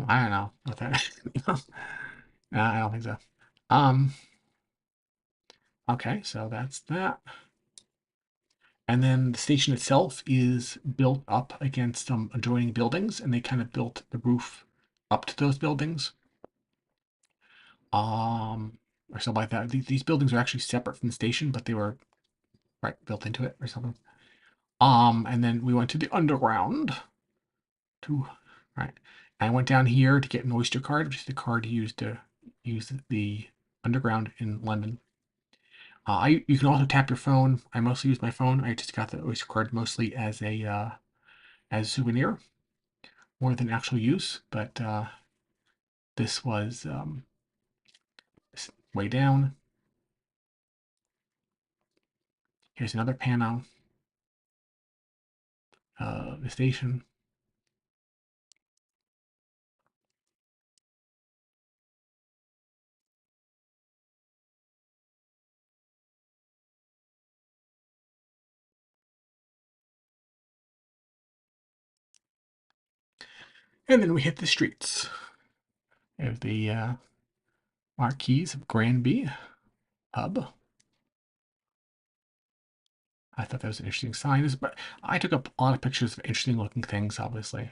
don't know what that. No, I don't think so. Um, okay, so that's that. And then the station itself is built up against some adjoining buildings, and they kind of built the roof up to those buildings. Or something like that. These buildings are actually separate from the station, but they were right built into it or something. And then we went to the underground to right. I went down here to get an Oyster card, which is the card used to use the underground in London. You can also tap your phone. I mostly use my phone. I just got the Oyster card mostly as a souvenir, more than actual use. But this was way down. Here's another panel of the station. And then we hit the streets. There's the Marquise of Granby pub. I thought that was an interesting sign. But I took up a lot of pictures of interesting looking things, obviously.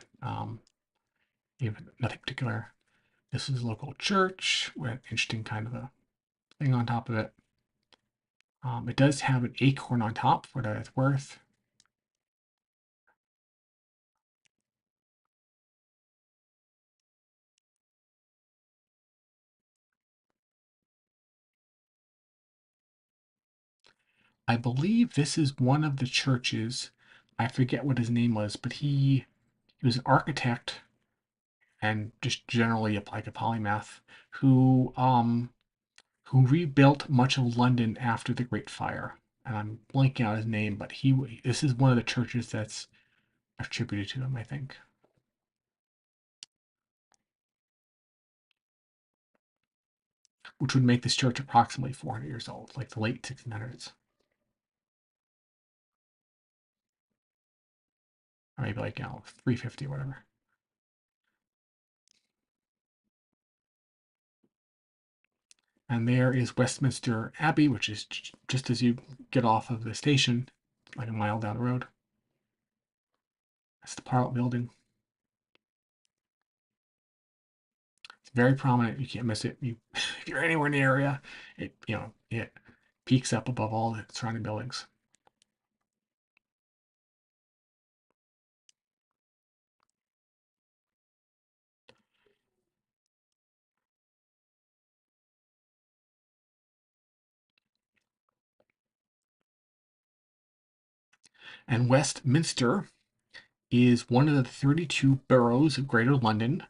Even nothing particular. This is a local church with an interesting kind of a thing on top of it. It does have an acorn on top, for what it's worth. I believe this is one of the churches. I forget what his name was, but he was an architect and just generally like a polymath who rebuilt much of London after the Great Fire. And I'm blanking out his name, but this is one of the churches that's attributed to him, I think. Which would make this church approximately 400 years old, like the late 1600s. Or maybe like, 350 or whatever. And there is Westminster Abbey, which is just as you get off of the station, like a mile down the road. That's the Parliament building. It's very prominent. You can't miss it. If you're anywhere in the area, it peaks up above all the surrounding buildings. And Westminster is one of the 32 boroughs of Greater London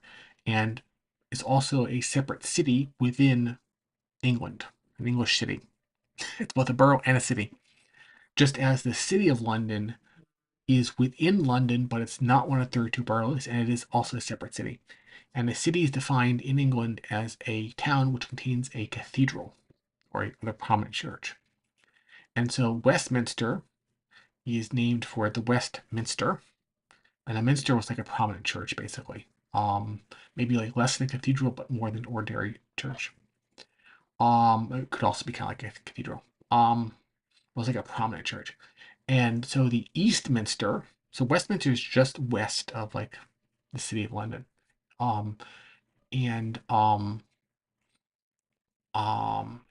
and is also a separate city within England, an English city. It's both a borough and a city. Just as the City of London is within London, but it's not one of 32 boroughs, and it is also a separate city. And a city is defined in England as a town which contains a cathedral or a prominent church. And so Westminster is named for the Westminster, and a minster was like a prominent church, basically. Maybe like less than a cathedral, but more than ordinary church. It could also be kind of like a cathedral. It was like a prominent church. And so the Eastminster, so Westminster is just west of like the city of London. Um, and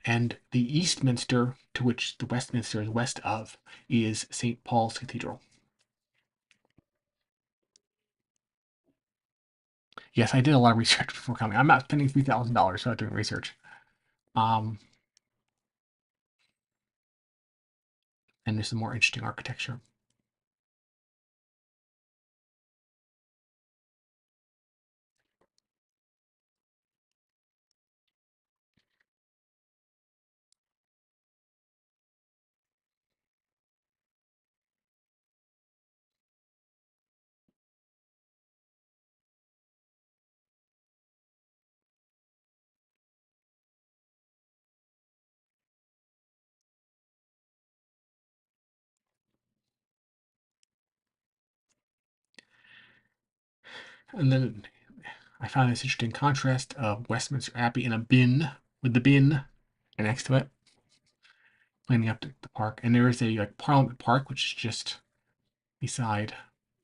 and the Eastminster, to which the Westminster is west of, is St. Paul's Cathedral. Yes, I did a lot of research before coming. I'm not spending $3,000 without doing research. Um, and there's some more interesting architecture. And then I found this interesting contrast of Westminster Abbey in a bin with the bin next to it, cleaning up the park. And there is a like Parliament Park, which is just beside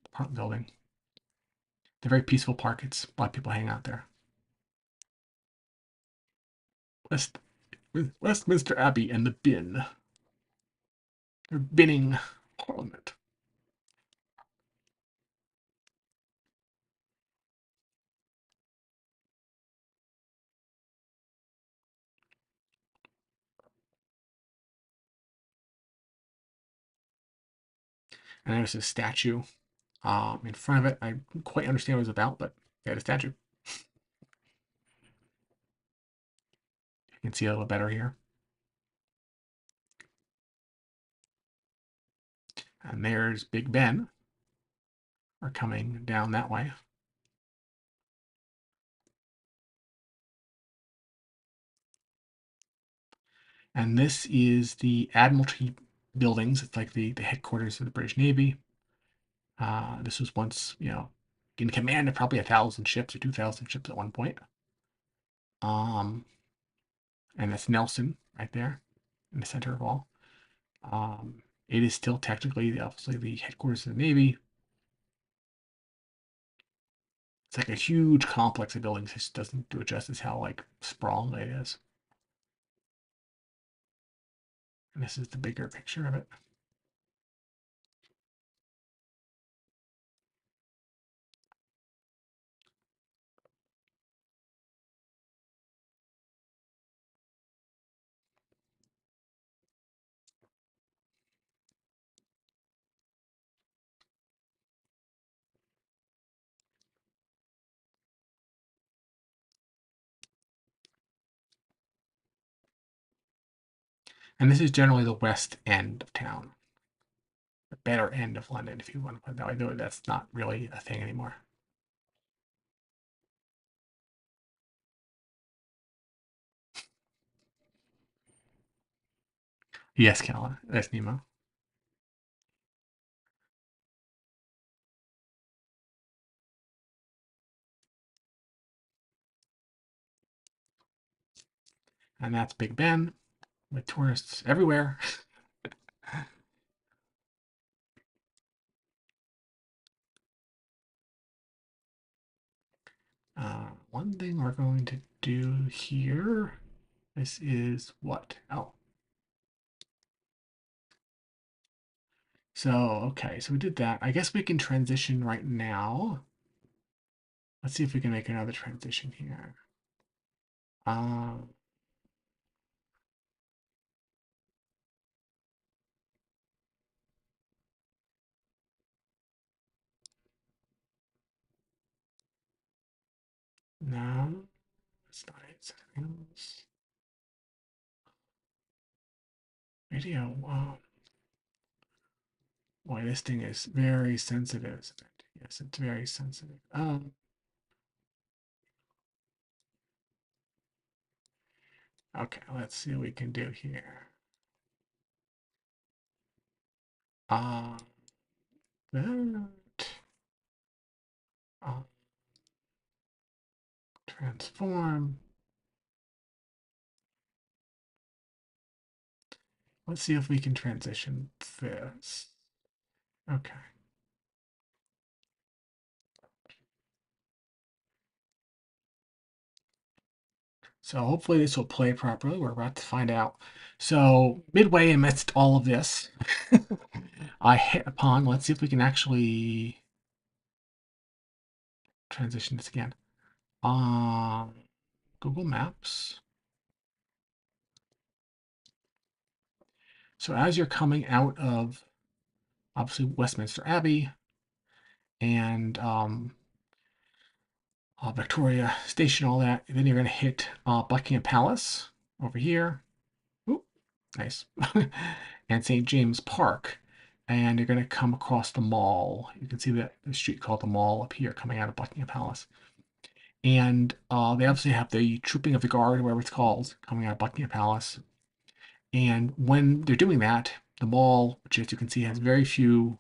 the Parliament building. It's a very peaceful park. It's a lot of people hang out there. West Westminster Abbey and the bin. They're binning Parliament. And there's a statue in front of it. I didn't quite understand what it was about, but they had a statue. You can see it a little better here. And there's Big Ben. Are coming down that way. And this is the Admiralty buildings. It's like the headquarters of the British Navy. This was once, in command of probably 1,000 ships or 2,000 ships at one point. Um, and that's Nelson right there in the center of all. It is still technically, obviously, the headquarters of the Navy. It's like a huge complex of buildings. It just doesn't do it justice how like sprawling it is. And this is the bigger picture of it. And this is generally the west end of town, the better end of London, if you want to put it that way. Though that's not really a thing anymore. Yes, Kala, that's Nemo. And that's Big Ben with tourists everywhere. One thing we're going to do here, this is what? Oh. So, okay, so we did that. I guess we can transition right now. Let's see if we can make another transition here. Um, no, it's not it. Something else. Video. Boy, this thing is very sensitive, isn't it? Yes, it's very sensitive. Okay, let's see what we can do here. Uh, that. Uh, transform. Let's see if we can transition this. Okay. So hopefully this will play properly. We're about to find out. So midway amidst all of this, I hit upon, let's see if we can actually transition this again. Uh, Google Maps. So as you're coming out of obviously Westminster Abbey and Victoria Station, all that, then you're going to hit Buckingham Palace over here. Ooh, nice. And St. James Park. And you're going to come across the mall. You can see that the street called the Mall up here coming out of Buckingham Palace. And they obviously have the Trooping of the Guard, whatever it's called, coming out of Buckingham Palace. And when they're doing that, the mall, which as you can see has very few,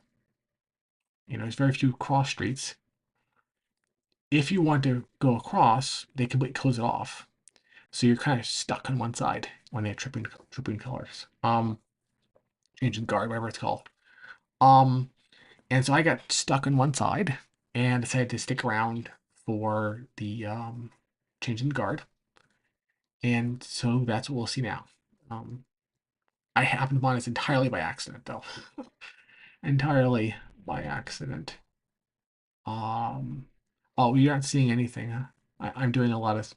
there's very few cross streets. If you want to go across, they completely close it off. So you're kind of stuck on one side when they're trooping colors. Changing guard, whatever it's called. Um, and so I got stuck on one side and decided to stick around for the changing guard. And so that's what we'll see now. Um, I happened upon this entirely by accident, though. Entirely by accident. Um, oh, you're not seeing anything, huh? I'm doing a lot of.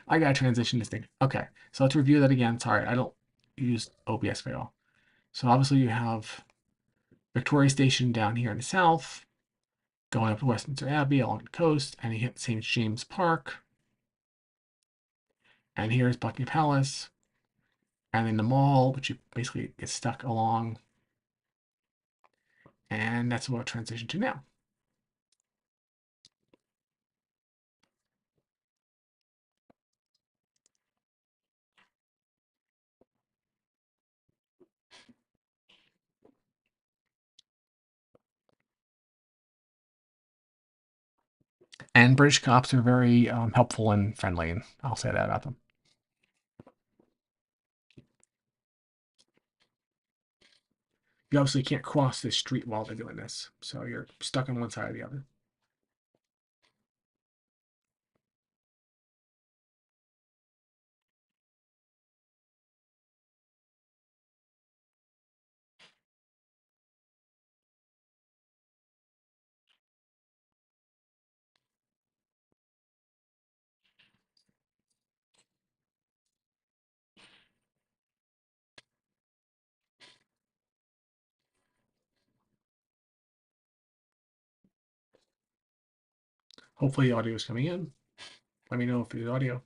I gotta transition this thing. Okay, so let's review that again. Sorry, I don't use OBS very well. So obviously you have Victoria Station down here in the south, going up to Westminster Abbey along the coast, and you hit St. James Park, and here's Buckingham Palace, and then the mall, which you basically get stuck along, and that's what we'll transition to now. And British cops are very helpful and friendly, and I'll say that about them. You obviously can't cross this street while they're doing this, so you're stuck on one side or the other. Hopefully the audio is coming in. Let me know if there's audio.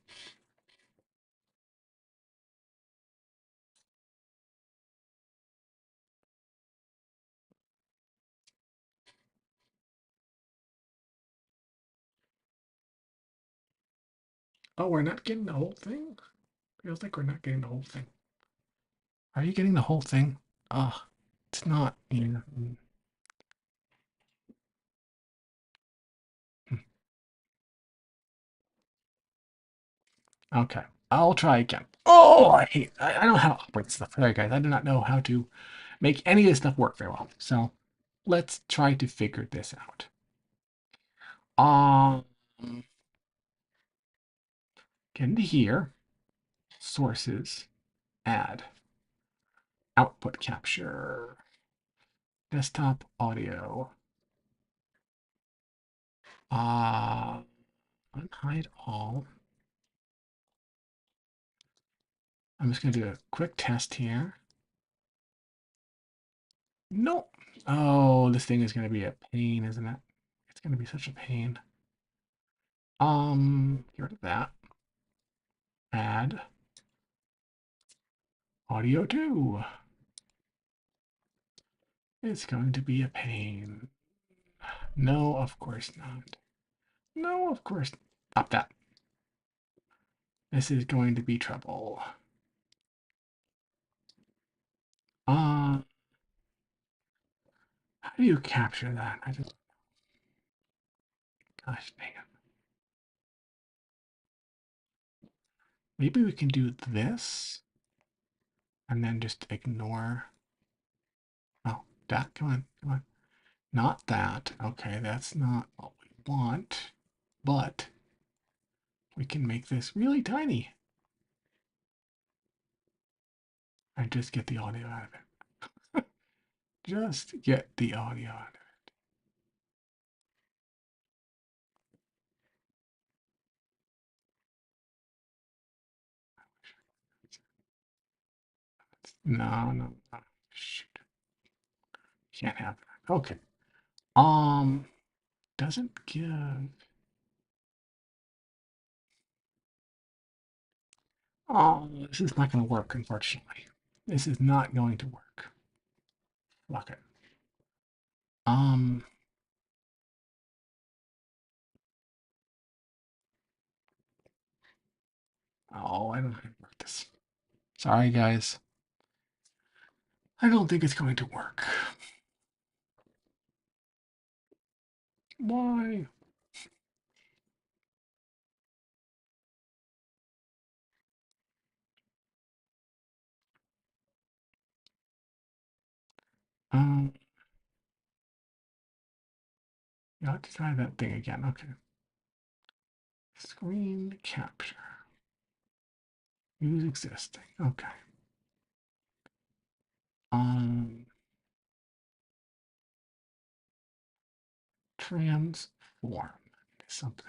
Oh, we're not getting the whole thing? Feels like we're not getting the whole thing. Are you getting the whole thing? Ah, it's not. Yeah. Okay, I'll try again. Oh, I don't know how to operate stuff. Sorry, guys. I do not know how to make any of this stuff work very well. So let's try to figure this out. Um, get into here. Sources. Add. Output capture. Desktop audio. Uh, Unhide all. I'm just going to do a quick test here. Nope. Oh, this thing is going to be a pain, isn't it? It's going to be such a pain. Get rid of that. Add audio 2. It's going to be a pain. No, of course not. No, of course. Stop that. This is going to be trouble. Uh, how do you capture that? Gosh dang it. Maybe we can do this and then just ignore. Oh, that, come on, come on. Not that. Okay, that's not what we want. But we can make this really tiny and just get the audio out of it. Just get the audio out of it. No, no, no. Shoot. Can't have that. Okay. Doesn't give. Oh, this is not going to work, unfortunately. This is not going to work. Fuck it. Um, oh, I don't know how to work this. Sorry, guys. I don't think it's going to work. Why? Um, you have to try that thing again. Okay. Screen capture. Use existing. Okay. Um, transform something.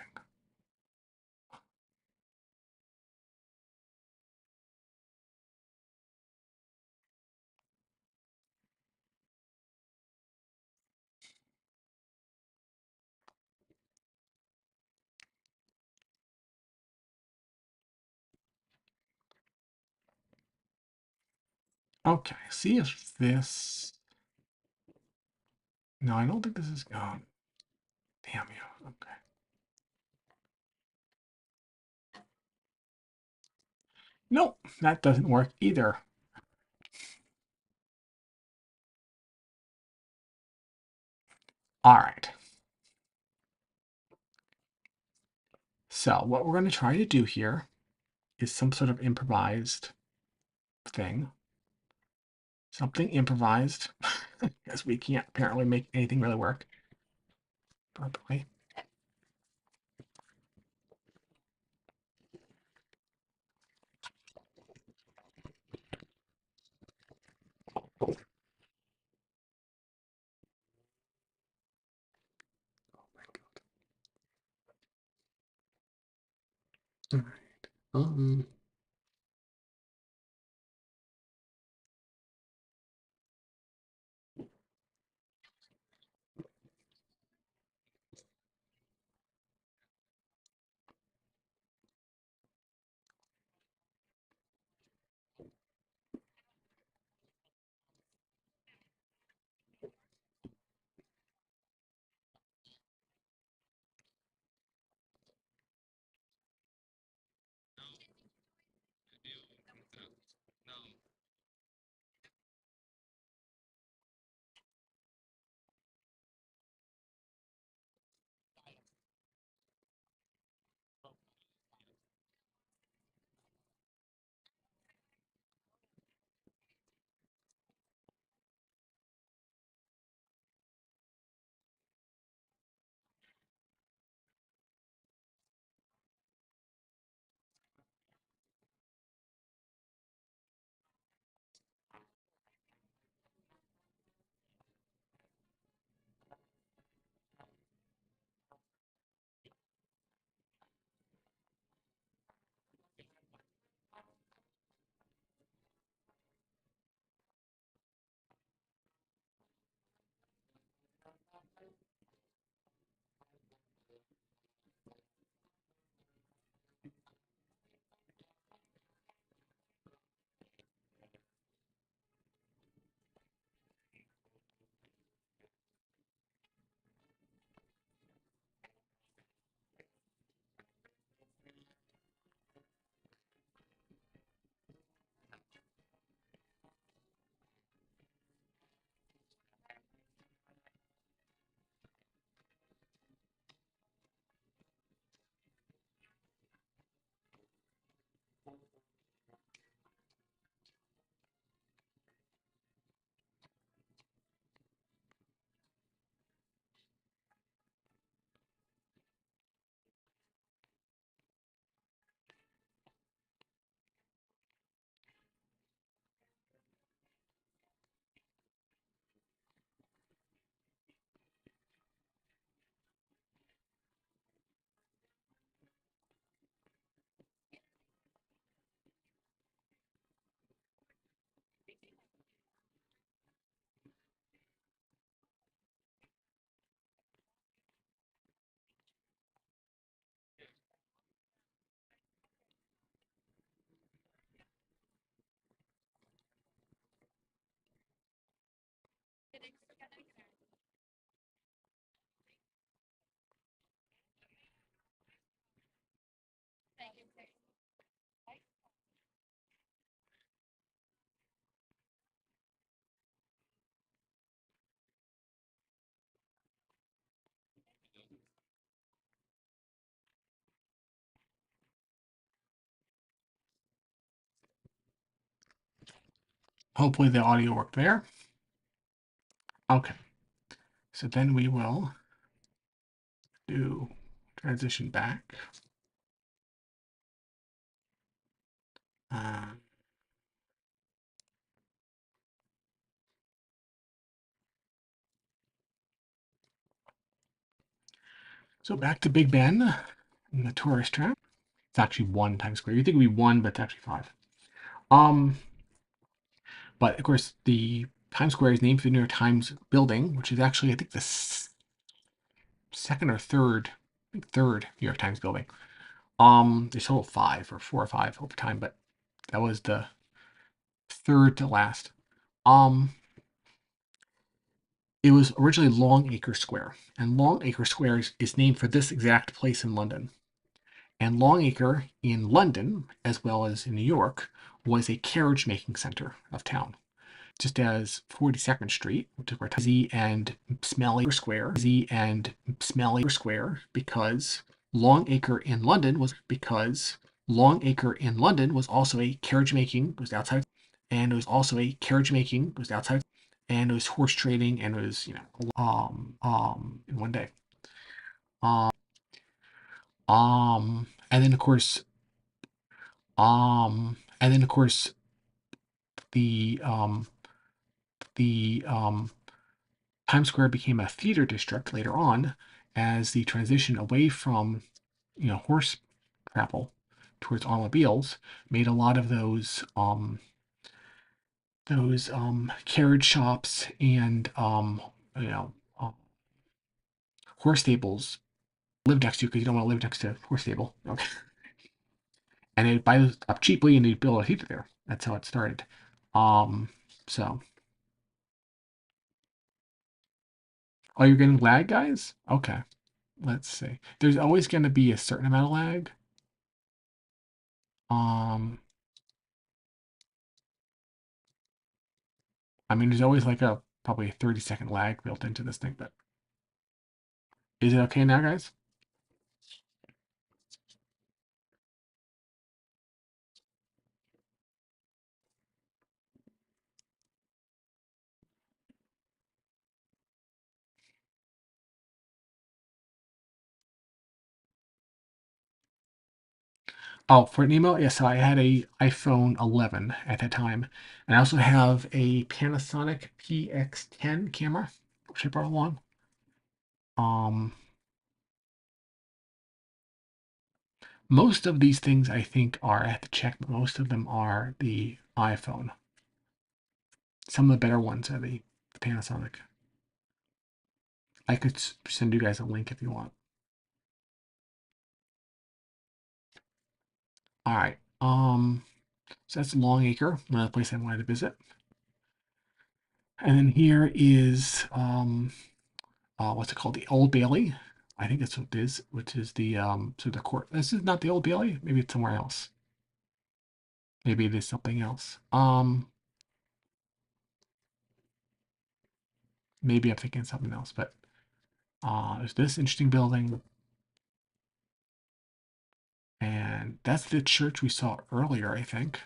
Okay. See if this. No, I don't think this is gone. Damn you. Okay. Nope, that doesn't work either. All right. So what we're going to try to do here is some sort of improvised thing. Something improvised, because we can't apparently make anything really work properly. All right. Hopefully the audio worked there. Okay, so then we will do transition back. Uh, so back to Big Ben in the tourist trap. It's actually one Times Square. You think it'd be one, but it's actually five. Um, but of course the Times Square is named for the New York Times building, which is actually I think the second or third, third New York Times building. There's total five or four or five over time, but that was the third to last. Um, it was originally Longacre Square, and Longacre Square is named for this exact place in London. And Longacre in London, as well as in New York, was a carriage making center of town. Just as 42nd Street, which is where busy and smelly square, because Longacre in London was also a carriage making, was outside, and it was also a carriage making, was outside, and it was horse trading, and it was in one day. Um, and then of course, the the Times Square became a theater district later on as the transition away from horse travel towards automobiles made a lot of those carriage shops and you know uh, horse stables live next to because you don't want to live next to a horse stable. Okay. And they'd buy those up cheaply and they'd build a theater there. That's how it started. Um, so, oh, you're getting lag, guys? Okay, let's see. There's always going to be a certain amount of lag. Um, I mean, there's always like a probably a 30-second lag built into this thing, but is it okay now, guys? Oh, for an email, yes, so I had a iPhone 11 at that time, and I also have a Panasonic PX10 camera, which I brought along. Um, most of these things I think are, I have to check, but most of them are the iPhone. Some of the better ones are the Panasonic. I could send you guys a link if you want. All right. So that's Longacre, another place I wanted to visit. And then here is what's it called? The Old Bailey. I think that's what it is, which is the so the court. This is not the Old Bailey. Maybe it's somewhere else. Maybe it is something else. Maybe I'm thinking something else. But there's this interesting building, and that's the church we saw earlier, I think.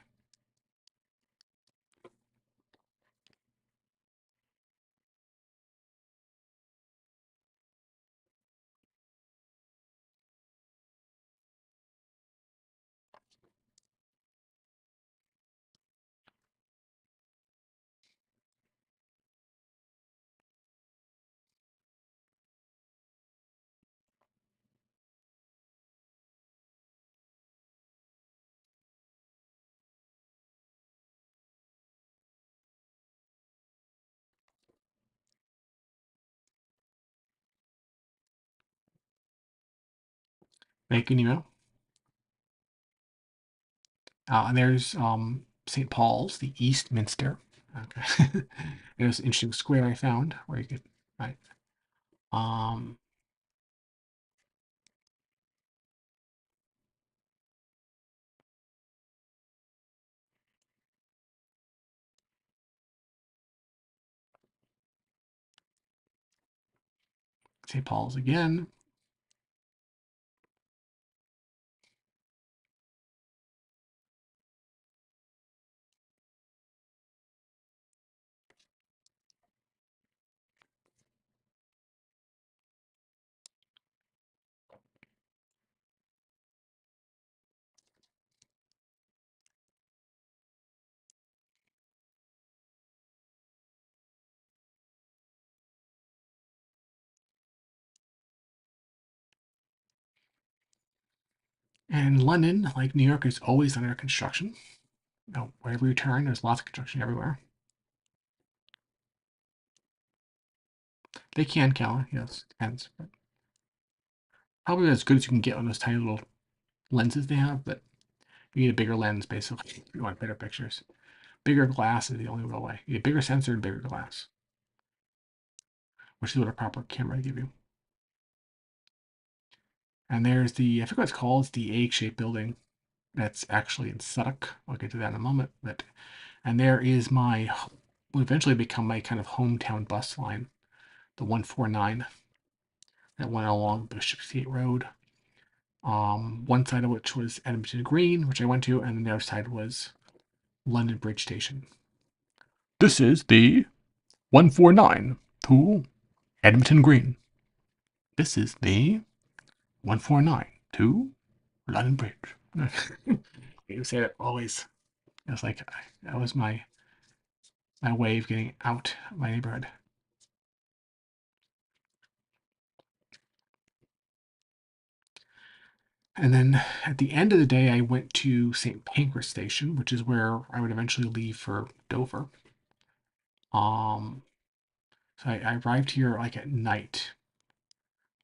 Making you know. And there's St. Paul's, the East Minster. Okay. There's an interesting square I found where you could right. Um, St. Paul's again. And London, like New York, is always under construction. You know, wherever you turn, there's lots of construction everywhere. They can color, yes, depends. But probably as good as you can get on those tiny little lenses they have, but you need a bigger lens basically if you want better pictures. Bigger glass is the only real way. You need a bigger sensor and bigger glass, which is what a proper camera will give you. And there's the, I forget what it's called, it's the egg-shaped building that's actually in Suffolk. I'll get to that in a moment. But and there is my, will eventually become my kind of hometown bus line, the 149 that went along Bishopsgate Road. One side of which was Edmonton Green, which I went to, and the other side was London Bridge Station. This is the 149 to Edmonton Green. This is the 149 to London Bridge. You say that always. It was like that was my way of getting out of my neighborhood. And then at the end of the day, I went to St. Pancras Station, which is where I would eventually leave for Dover. Um, so I arrived here like at night.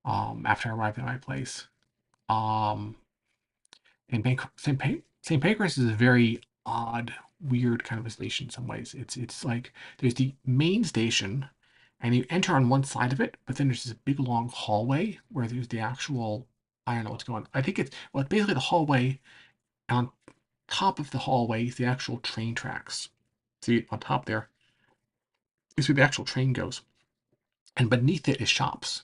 After I arrived at my place. Um, and St. Pancras is a very odd, weird kind of a station in some ways. It's like there's the main station, and you enter on one side of it, but then there's this big long hallway where there's the actual, I don't know what's going on. I think it's, well, it's basically the hallway, and on top of the hallway is the actual train tracks. See, on top there is where the actual train goes. And beneath it is shops,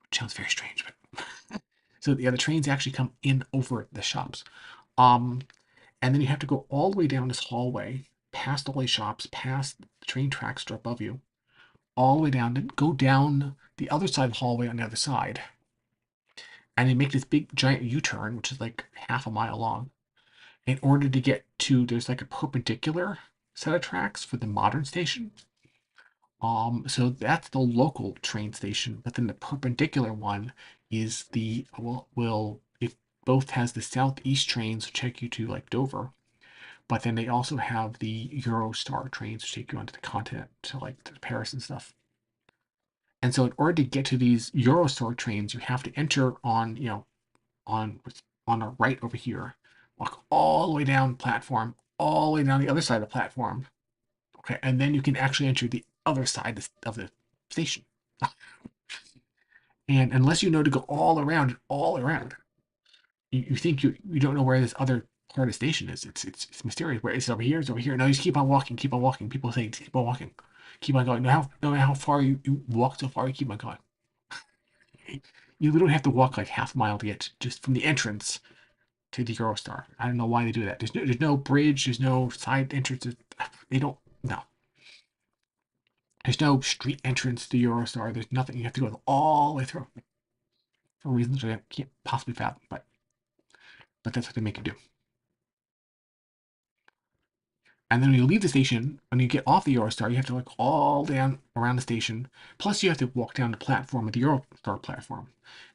which sounds very strange, but so yeah, the trains actually come in over the shops. Um, and then you have to go all the way down this hallway, past all these shops, past the train tracks that are above you, all the way down, and go down the other side of the hallway on the other side. And they make this big giant U-turn, which is like half a mile long, in order to get to, there's like a perpendicular set of tracks for the modern station. So that's the local train station, but then the perpendicular one is the, will it both has the southeast trains to take you to like Dover, but then they also have the Eurostar trains to take you onto the continent to like to Paris and stuff. And so in order to get to these Eurostar trains, you have to enter on, on on a right over here, walk all the way down the platform, all the way down the other side of the platform. Okay, and then you can actually enter the other side of the station. And unless you know to go all around, you think you don't know where this other part of the station is. It's mysterious. Where it's over here, it's over here. No, you just keep on walking, keep on walking. People say keep on walking, keep on going. No matter how far you walk so far, you keep on going. You literally have to walk like half a mile to get just from the entrance to the Eurostar. I don't know why they do that. There's no bridge. There's no side entrance. They don't. No. There's no street entrance to Eurostar. There's nothing. You have to go all the way through for reasons I can't possibly fathom. But that's what they make you do. And then when you leave the station, when you get off the Eurostar, you have to look all down around the station. Plus, you have to walk down the platform of the Eurostar platform,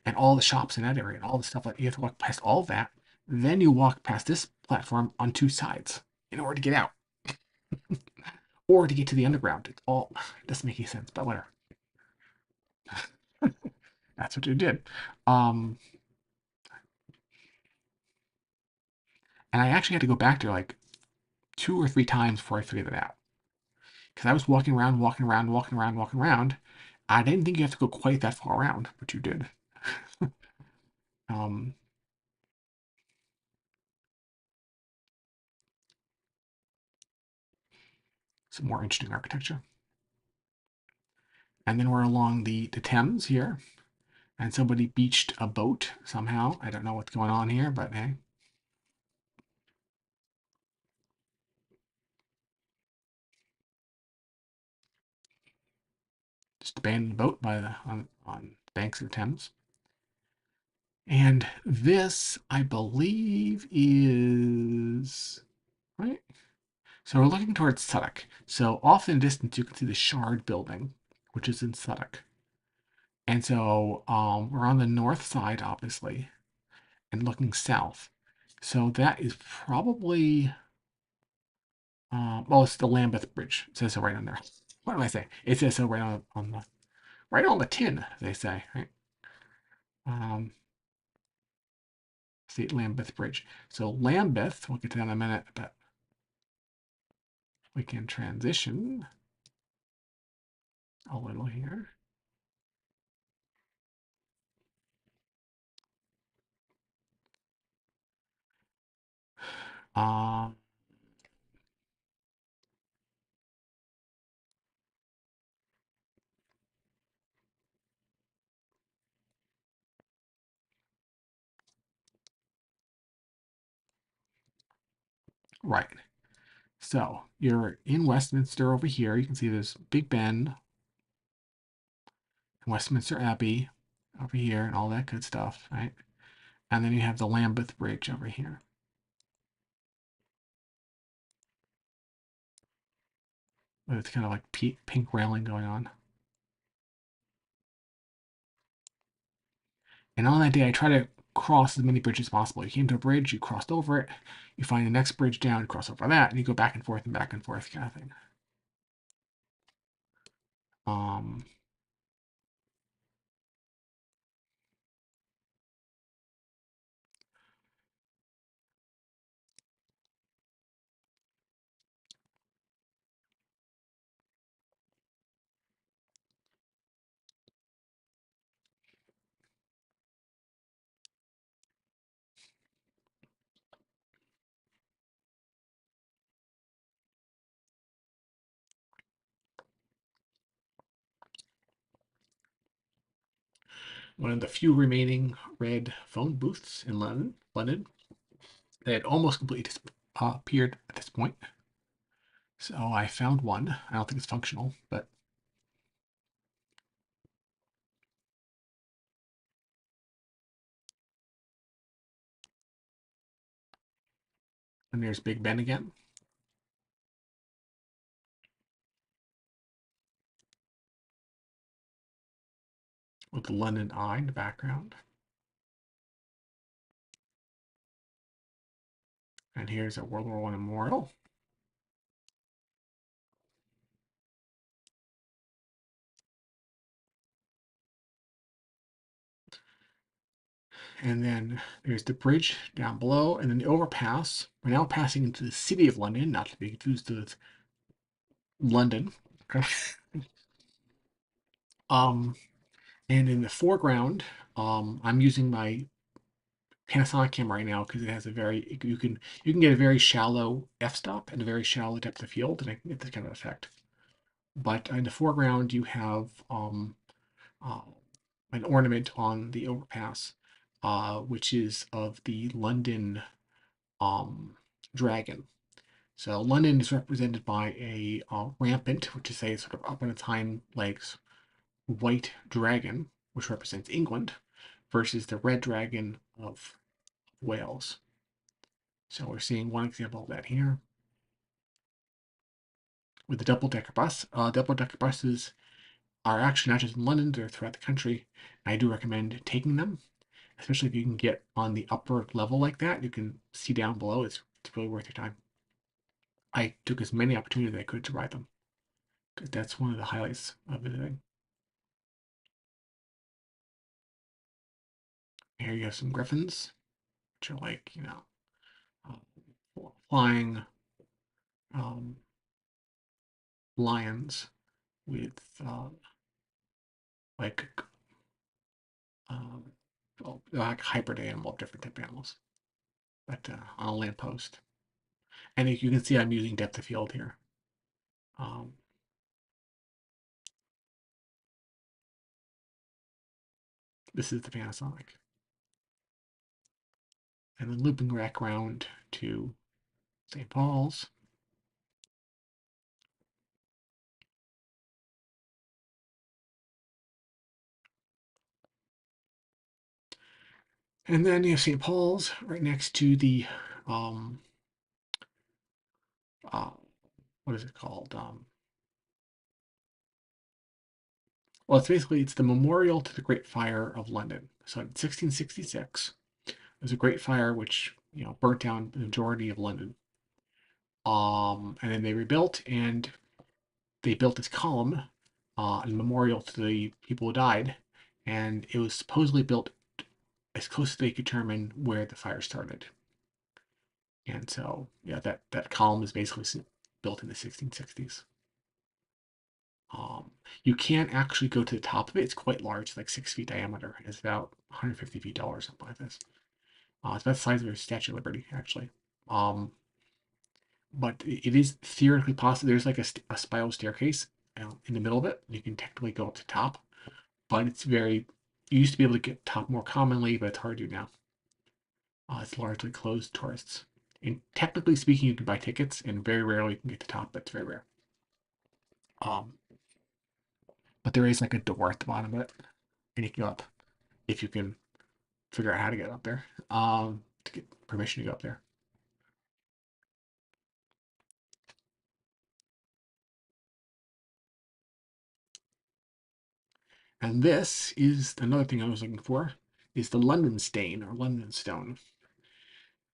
and all the shops in that area, and all the stuff. Like you have to walk past all of that. Then you walk past this platform on two sides in order to get out, or to get to the underground. It doesn't make any sense, but whatever. That's what you did. Um, and I actually had to go back there like 2 or 3 times before I figured it out. Because I was walking around, walking around, walking around, walking around. I didn't think you have to go quite that far around, but you did. um, some more interesting architecture. And then we're along the Thames here, and somebody beached a boat somehow. I don't know what's going on here, but hey. Just abandoned boat by on banks of the Thames. And this, I believe, is right. So we're looking towards Suffolk. So off in the distance, you can see the Shard building, which is in Suffolk. And so we're on the north side, obviously. and looking south. So that is probably, it's the Lambeth Bridge. It says so right on there. What do I say? It says so right on the tin, they say. Right? Um, see Lambeth Bridge. So Lambeth, we'll get to that in a minute, but we can transition a little here. Um, right. So you're in Westminster over here. You can see there's Big Ben, Westminster Abbey over here, and all that good stuff, right? And then you have the Lambeth Bridge over here. It's kind of like pink railing going on. And on that day, I try to cross as many bridges as possible. You came to a bridge, you crossed over it, you find the next bridge down, you cross over that, and you go back and forth kind of thing. Um, One of the few remaining red phone booths in London. They had almost completely disappeared at this point. So I found one. I don't think it's functional, but and there's Big Ben again with the London Eye in the background. And here's a World War I memorial. And then there's the bridge down below, and then the overpass. We're now passing into the city of London, not to be confused with London. um, and in the foreground, I'm using my Panasonic camera right now because it has a very you can get a very shallow f-stop and a very shallow depth of field, and I can get this kind of effect. But in the foreground, you have uh, an ornament on the overpass, which is of the London um, dragon. So London is represented by a rampant, which is a sort of up on its hind legs, white dragon, which represents England, versus the red dragon of Wales. So we're seeing one example of that here with the double-decker bus. Double-decker buses are actually not just in London, they're throughout the country. I do recommend taking them, especially if you can get on the upper level like that. You can see down below. It's really worth your time. I took as many opportunities as I could to ride them because that's one of the highlights of visiting. Here you have some griffins, which are like, flying um, lions with like um, like hybrid animal, different type of animals, but on a lamppost. And you can see I'm using depth of field here. Um, this is the Panasonic. And then looping back around to St. Paul's. And then you have St. Paul's right next to the, um, uh, what is it called? Well, it's the Memorial to the Great Fire of London. So in 1666, It was a Great Fire which burnt down the majority of London. And then they rebuilt, and they built this column, in memorial to the people who died, and it was supposedly built as close as they could determine where the fire started. And so, yeah, that column is basically built in the 1660s. Um, you can't actually go to the top of it. It's quite large, it's like 6 feet diameter. It's about 150 feet tall or something like this. It's about the size of a Statue of Liberty, actually. Um, but it is theoretically possible. There's like a spiral staircase in the middle of it. You can technically go up to top, but it's very. You used to be able to get top more commonly, but it's hard to do now. It's largely closed to tourists. And technically speaking, you can buy tickets, and very rarely you can get to top. But it's very rare. Um, but there is like a door at the bottom of it, and you can go up if you can figure out how to get up there. To get permission to go up there. And this is another thing I was looking for, is the London stain or London stone.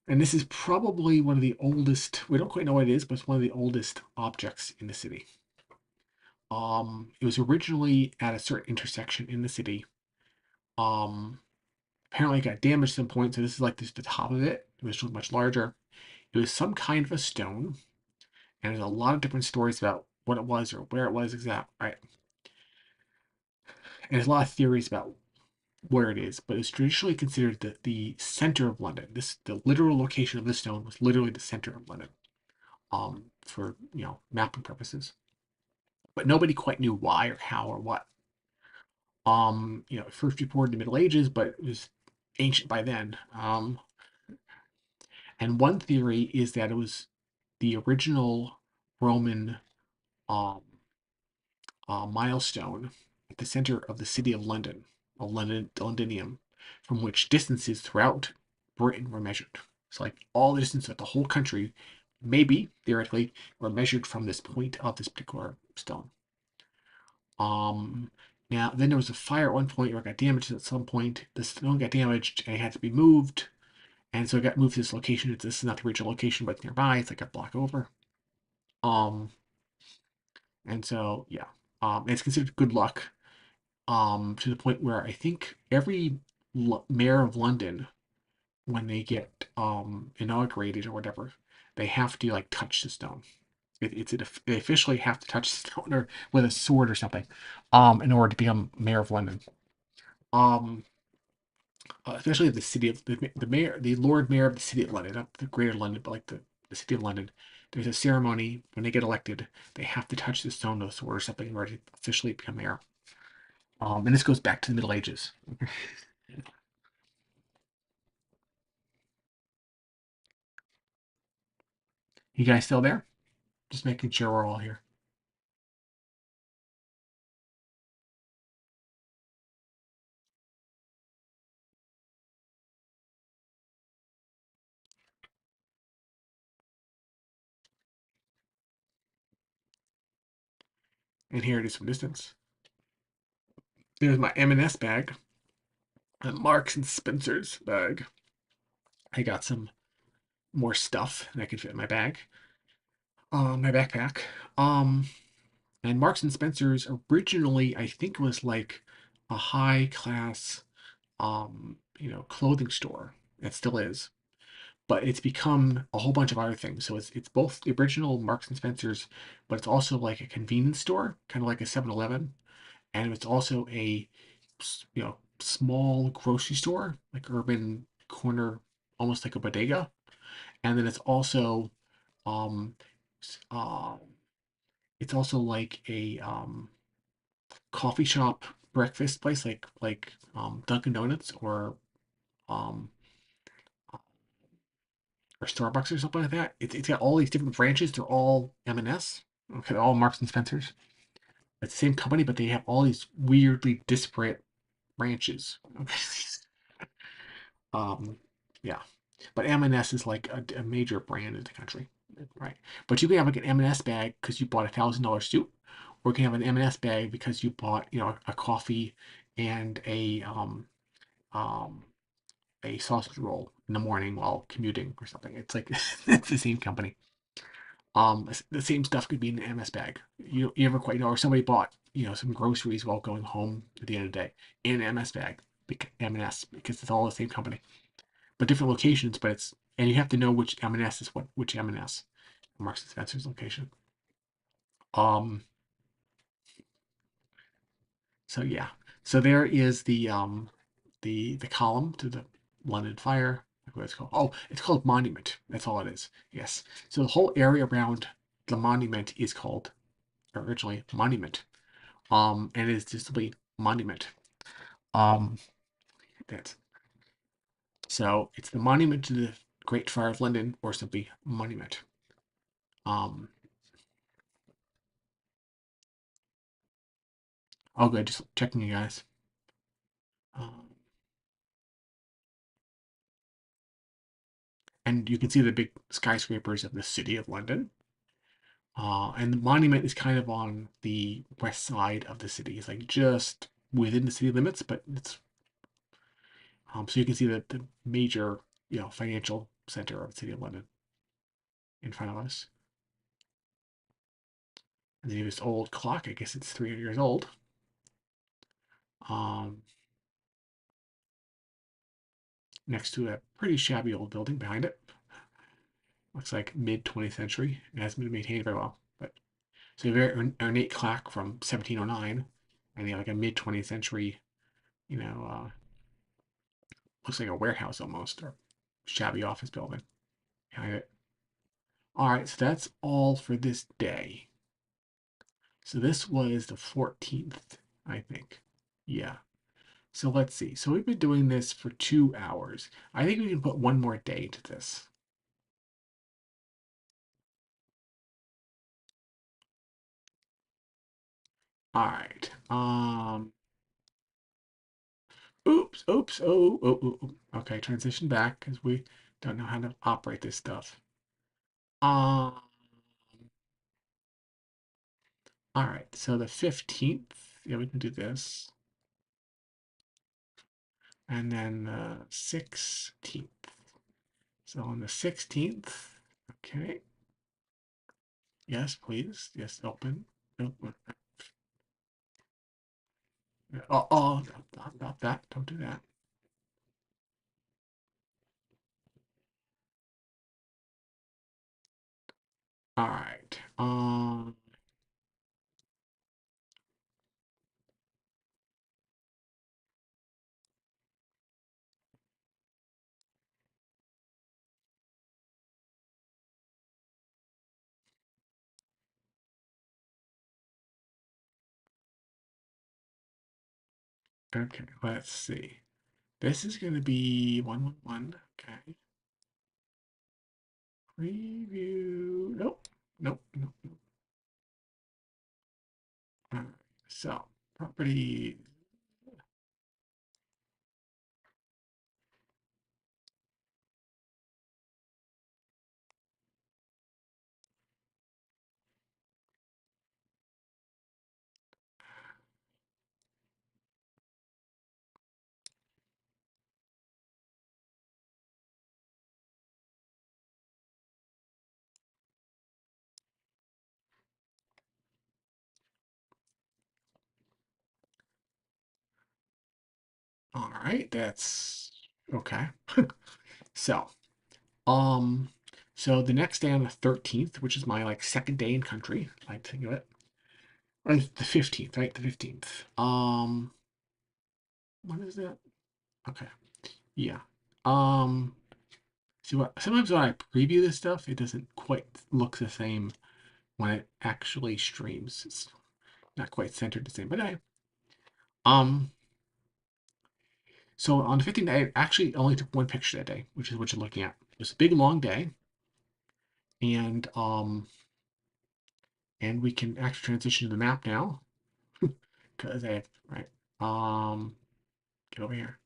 And this is probably one of the oldest, we don't quite know what it is, but it's one of the oldest objects in the city. It was originally at a certain intersection in the city. Um, Apparently it got damaged at some point, so this is like this, the top of it. It was much larger. It was some kind of a stone, and there's a lot of different stories about what it was or where it was exact, right? And there's a lot of theories about where it is, but it's traditionally considered the center of London. The literal location of this stone was literally the center of London, for mapping purposes. But nobody quite knew why or how or what. First reported in the Middle Ages, but it was ancient by then. And one theory is that it was the original Roman um, milestone at the center of the city of London, the Londinium, from which distances throughout Britain were measured. So, like all the distance of the whole country, maybe theoretically, were measured from this point of this particular stone. Um, Now, then there was a fire at one point, or it got damaged at some point. The stone got damaged and it had to be moved. And so it got moved to this location. This is not the original location, but it's nearby. It's like a block over. Um, and so, yeah. It's considered good luck, to the point where I think every mayor of London, when they get inaugurated or whatever, they have to like touch the stone. They officially have to touch the stone or with a sword or something, in order to become mayor of London. Um, Especially the city of the mayor, the Lord Mayor of the city of London, not the Greater London, but like the city of London. There's a ceremony when they get elected. They have to touch the stone with a sword or something in order to officially become mayor. And this goes back to the Middle Ages. You guys still there? Just making sure we're all here. And here it is from distance. There's my M&S bag, and Marks and Spencer's bag. I got some more stuff that could fit in my bag, my backpack. Um, and Marks and Spencer's originally, I think, was like a high class, clothing store. It still is, but it's become a whole bunch of other things. So it's both the original Marks and Spencer's, but it's also like a convenience store, kind of like a 7-Eleven, and it's also a small grocery store, like urban corner, almost like a bodega. And then um uh, it's also like a coffee shop breakfast place, like Dunkin' Donuts um or Starbucks or something like that. It's got all these different branches. They're all M&S. Okay, all Marks and Spencers. It's the same company, but they have all these weirdly disparate branches. Okay. Um, yeah, but M&S is like a major brand in the country, right? But you can have like an M&S bag because you bought $1,000 suit, or you can have an M&S bag because you bought a coffee and um, a sausage roll in the morning while commuting or something. It's like it's the same company. The same stuff could be in an MS bag. You ever quite know, or somebody bought some groceries while going home at the end of the day in an MS bag, M&S, because it's all the same company, but different locations. But it's and you have to know which M&S is which M&S. Marks and Spencer's location. Um, so yeah, so there is the column to the London fire. What it's called? Oh, it's called Monument. That's all it is. Yes. So the whole area around the monument is called originally Monument. And it is just simply Monument. Um, that's so it's the monument to the Great Fire of London, or simply Monument. Um, oh, good. Just checking you guys. Um, and you can see the big skyscrapers of the city of London. And the monument is kind of on the west side of the city. It's like just within the city limits, but it's so you can see the major financial center of the city of London in front of us. And then you have this old clock. I guess it's 300 years old. Um, Next to a pretty shabby old building behind it. Looks like mid 20th century. It hasn't been maintained very well, but so a very ornate clock from 1709, and they have like a mid 20th century, you know, looks like a warehouse almost, or shabby office building behind it. All right, so that's all for this day. So this was the 14th, I think. Yeah. So let's see. So we've been doing this for 2 hours. I think we can put one more day to this. All right. Oops, oops, oh. Okay, transition back because we don't know how to operate this stuff. Um, all right, so the 15th, yeah, we can do this. And then the 16th. So on the 16th, okay, yes, please, yes, open. Open. Oh, not that, don't do that. All right, okay, let's see. This is going to be 111, okay. Preview, nope. All right, so property. All right, that's okay. So, um, so the next day on the 13th, which is my like second day in country, I like to think of it. Or the 15th, right? The 15th. What is that? Okay. Yeah. Um, See what sometimes when I preview this stuff, it doesn't quite look the same when it actually streams. It's not quite centered the same. But um, so on the 15th, I actually only took one picture that day, which is what you're looking at. It was a big long day, and we can actually transition to the map now because I have right. Get over here.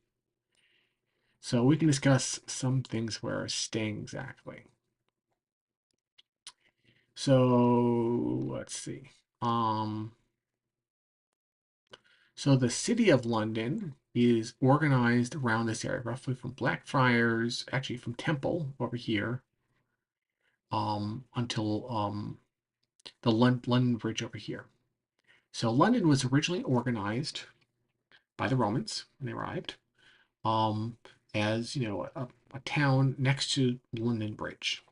So we can discuss some things where we're staying exactly. So let's see. Um, so the city of London. is organized around this area, roughly from Blackfriars, actually from Temple over here, until the London Bridge over here. So London was originally organized by the Romans when they arrived, um, as a town next to London Bridge,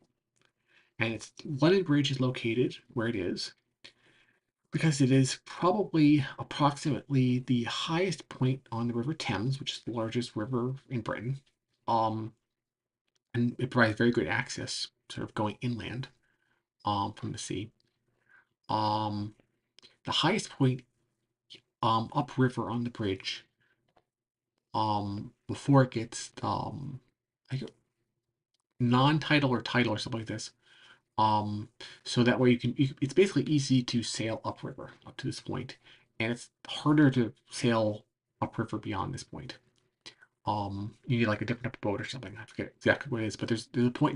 and it's London Bridge is located where it is because it is probably approximately the highest point on the River Thames, which is the largest river in Britain. Um, and it provides very good access, sort of going inland from the sea. Um, the highest point upriver on the bridge before it gets like non-tidal or tidal or something like this. Um, so that way it's basically easy to sail upriver up to this point, and it's harder to sail upriver beyond this point. You need like a different type of boat or something. I forget exactly what it is, but there's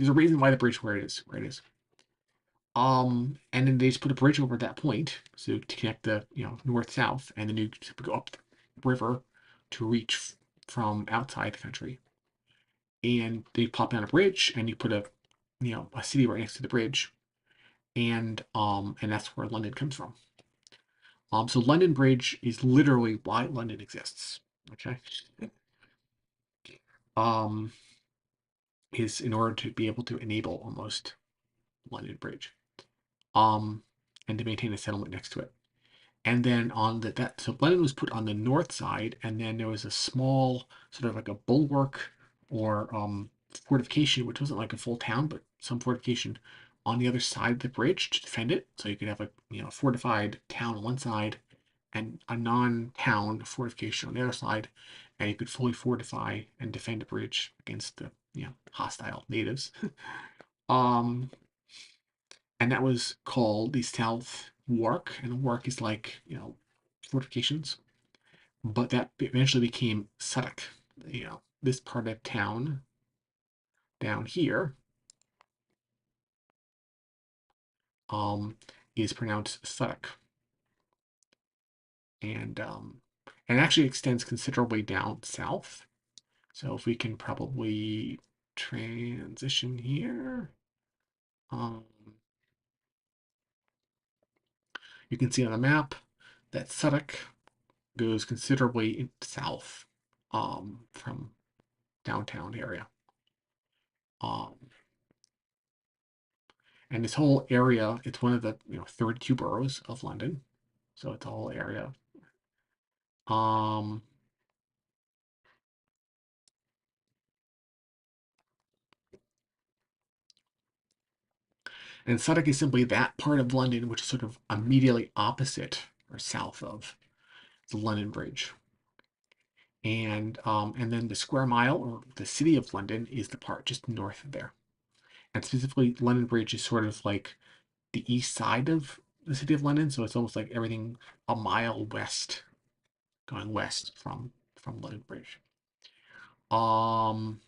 a reason why the bridge where it is. And then they just put a bridge over that point, so to connect the north south, and then you go up the river to reach from outside the country. And they pop down a bridge, and you put a city right next to the bridge, and that's where London comes from. So London Bridge is literally why London exists. Okay, um, is in order to be able to enable almost London Bridge, um, and to maintain a settlement next to it. And then on so London was put on the north side, and then there was a small sort of like a bulwark or fortification, which wasn't like a full town, but some fortification on the other side of the bridge to defend it. So you could have a fortified town on one side and a non-town fortification on the other side, and you could fully fortify and defend a bridge against the hostile natives. um, and that was called the South Wark, and the Wark is like fortifications, but that eventually became Suddock. This part of town down here um, is pronounced Suddock, and actually extends considerably down south. So if we can probably transition here, um, you can see on the map that Suddock goes considerably south from downtown area. Um, and this whole area, it's one of the 32 boroughs of London, so it's a whole area. Um, and Suffolk is simply that part of London which is sort of immediately opposite or south of the London Bridge. And then the square mile or the city of London is the part just north of there. And specifically, London Bridge is sort of like the east side of the city of London, so it's almost like everything a mile west, going west from London Bridge. Um,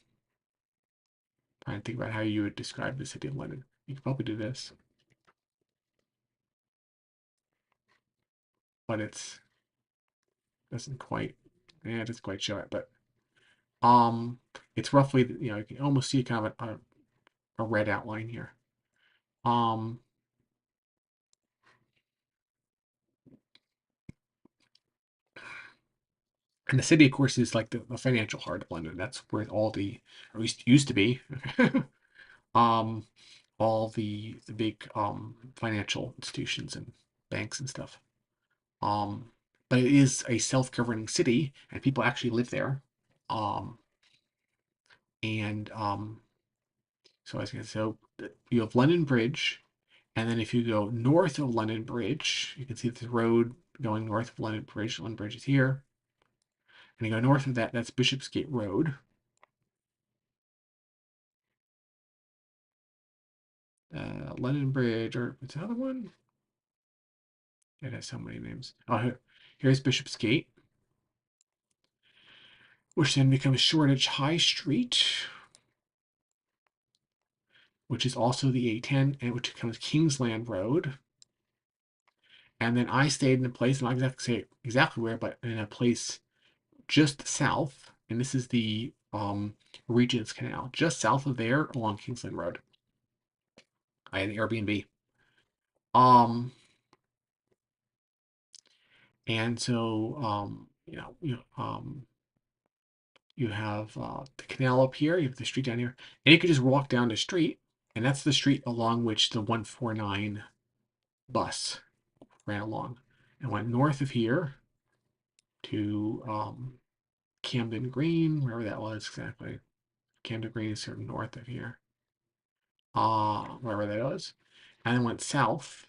Trying to think about how you would describe the city of London. You could probably do this, but it's doesn't quite, yeah, it doesn't quite show it. But um, it's roughly you can almost see kind of a red outline here. Um, and the city, of course, is like the financial heart of London. That's where all the, or at least used to be, um, all the big financial institutions and banks and stuff. Um, but it is a self-governing city, and people actually live there. Um, and so I was gonna so you have London Bridge, and then if you go north of London Bridge, you can see the road going north of London Bridge. London Bridge is here, and you go north of that. That's Bishopsgate Road. London Bridge, or what's the other one? It has so many names. Oh, here's Bishopsgate, which then becomes Shoreditch High Street, which is also the A10, and which becomes Kingsland Road. And then I stayed in a place, I'm not exactly say exactly where, but in a place just south, and this is the Regent's Canal, just south of there along Kingsland Road. I had an Airbnb. Um, and so you have the canal up here, you have the street down here, and you could just walk down the street, and that's the street along which the 149 bus ran along, and went north of here to Camden Green, wherever that was exactly. Camden Green is sort of north of here, wherever that was, and then went south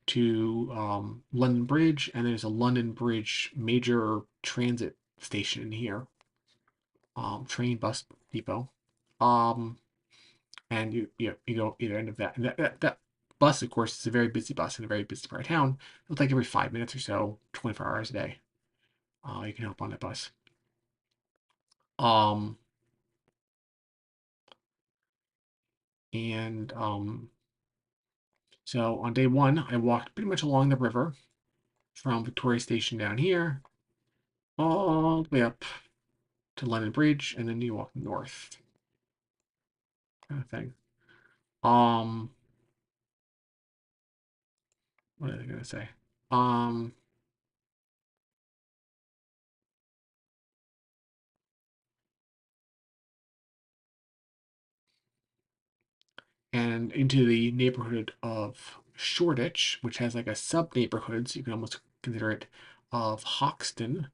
to London Bridge, and there's a London Bridge major transit station in here, train bus depot, um, and you go either end of that, and that bus, of course, is a very busy bus in a very busy part of town. It's like every 5 minutes or so, 24 hours a day. You can hop on that bus. Um, and So on day one, I walked pretty much along the river from Victoria Station down here all the way up to London Bridge, and then you walk north, kind of thing. Um, what are they gonna say? Um, and into the neighborhood of Shoreditch, which has like a sub neighborhood, so you can almost consider it, of Hoxton,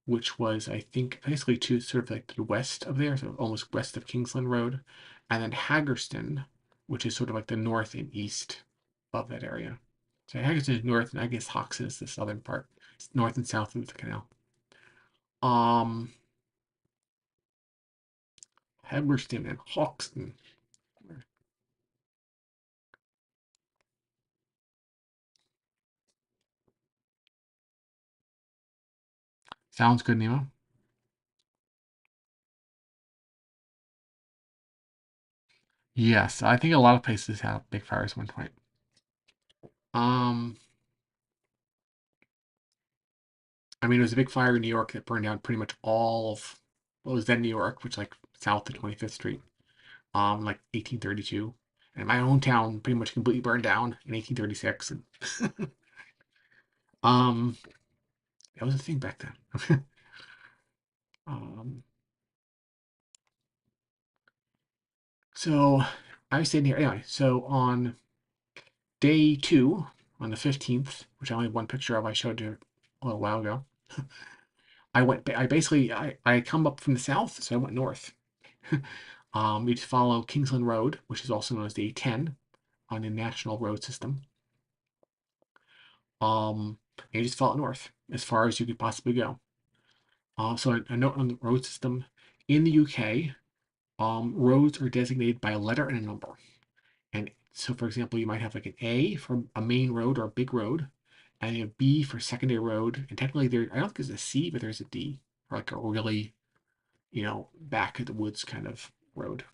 which was, I think, basically to sort of like to the west of there, so almost west of Kingsland Road, and then Haggerston, which is sort of like the north and east of that area. So Haggerston is north, and I guess Hoxton is the southern part, it's north and south of the canal. Um, Haggerston and Hoxton. Sounds good, Nemo. Yes, I think a lot of places have big fires at one point. Um, I mean, there was a big fire in New York that burned down pretty much all of what was then New York, which like south of 25th Street, like 1832. And my own town pretty much completely burned down in 1836. And um, that was a thing back then. um, so I was sitting here anyway. So on day two, on the 15th, which I only have one picture of, I showed you a little while ago. I come up from the south, so I went north. We just follow Kingsland Road, which is also known as the A10 on the national road system. And you just follow it north as far as you could possibly go. So a note on the road system in the UK, roads are designated by a letter and a number. And so, for example, you might have like an A for a main road or a big road, and you have B for secondary road. And technically, I don't think there's a C, but there's a D for like a really, back of the woods kind of road,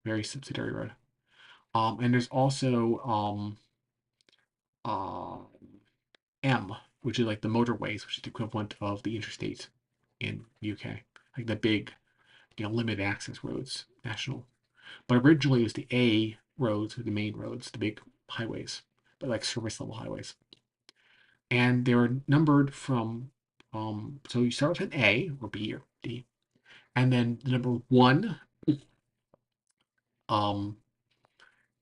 very subsidiary road. And there's also uh, M, which is like the motorways, which is the equivalent of the interstate in UK, like the big, limited access roads, national. But originally it was the A roads, the main roads, the big highways, but like service level highways. And they were numbered from, so you start with an A or B or D, and then the number one um,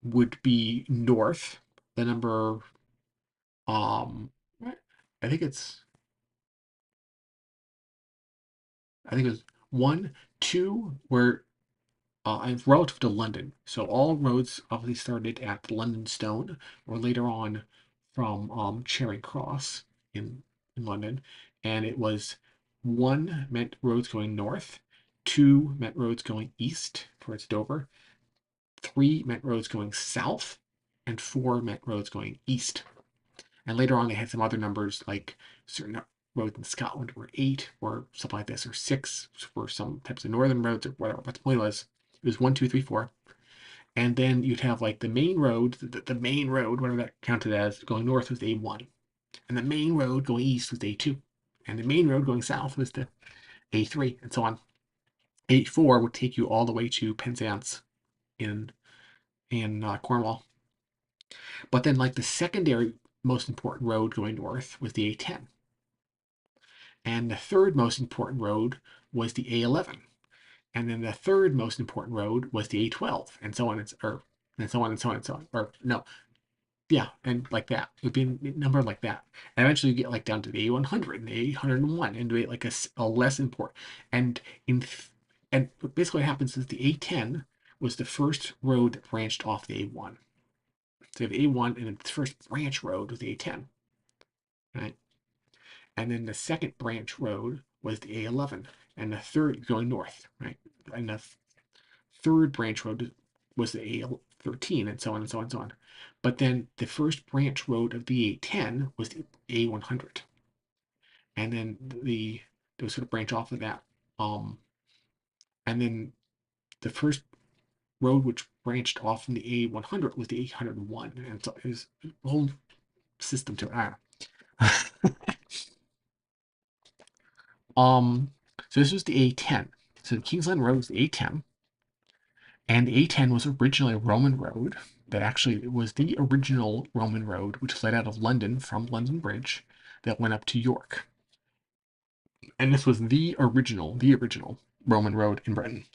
would be north. The number, um, I think it's I think it was one, two were relative to London. So all roads obviously started at London Stone, or later on from Charing Cross in London, and it was one meant roads going north, two meant roads going east towards Dover, three meant roads going south, and four meant roads going east. And later on, they had some other numbers, like certain roads in Scotland were eight or something like this, or six for some types of northern roads or whatever. But the point was, it was one, two, three, four. And then you'd have like the main road, the main road, whatever that counted as, going north was A1. And the main road going east was A2. And the main road going south was the A3 and so on. A4 would take you all the way to Penzance in Cornwall. But then, like, the secondary most important road going north was the A10, and the third most important road was the A11, and then the third most important road was the A12, and so on and so on and so on and so on. Or no, yeah, and like that. It would be numbered like that. And eventually you get like down to the A100 and the A101 and do it like a less important. And in and basically what happens is the A10 was the first road that branched off the A1. So you have A1 and the first branch road was the A10, right? And then the second branch road was the A11, and the third going north, right? And the third branch road was the A13, and so on and so on and so on. But then the first branch road of the A10 was the A100, and then there was sort of branch off of that. Um, and then the first road which branched off from the A100 was the A101, and so it was a whole system to it. So this was the A10. So the Kingsland Road was the A10, and the A10 was originally a Roman road that actually was the original Roman road, which led out of London from London Bridge that went up to York. And this was the original Roman road in Britain.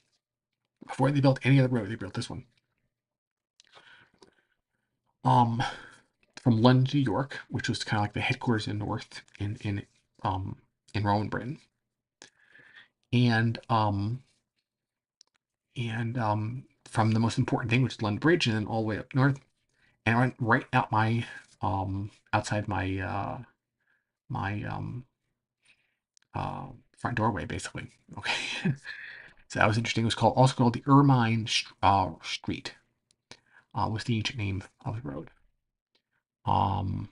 Before they built any other road, they built this one. Um, from London to York, which was kind of like the headquarters in North um in Roman Britain, and from the most important thing, which is London Bridge, and then all the way up north, and I went right out my outside my front doorway, basically. Okay, so that was interesting. It was also called the Ermine Street. Was the ancient name of the road. Um,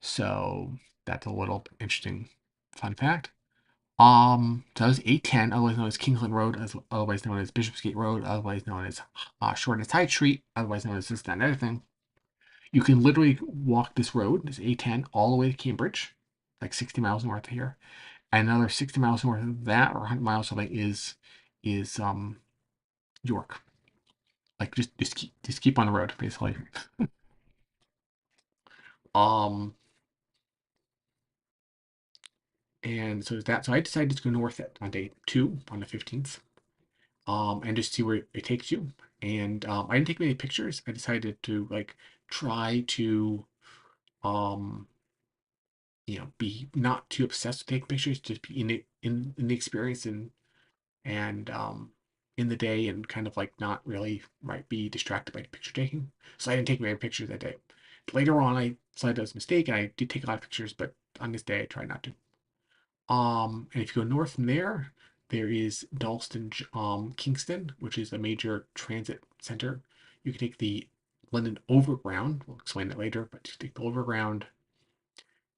so that's a little interesting fun fact. So that was 810, otherwise known as Kingsland Road, otherwise known as Bishopsgate Road, otherwise known as Shoreditch High Street, otherwise known as this, that, and other thing. You can literally walk this road, this A10, all the way to Cambridge, like 60 miles north of here. And another 60 miles north of that, or 100 miles away, is York. Like just keep on the road, basically. Um, and so that. So I decided to go north on day 2 on the 15th. And just see where it takes you. And I didn't take many pictures. I decided to like try to um be not too obsessed with taking pictures, just be in the experience and in the day, and kind of like not really might be distracted by picture taking. So I didn't take many pictures that day. Later on, I decided that was a mistake, and I did take a lot of pictures, but on this day I tried not to. And if you go north from there, there is Dalston, Kingston, which is a major transit center. You can take the London Overground. We'll explain that later, but you take the Overground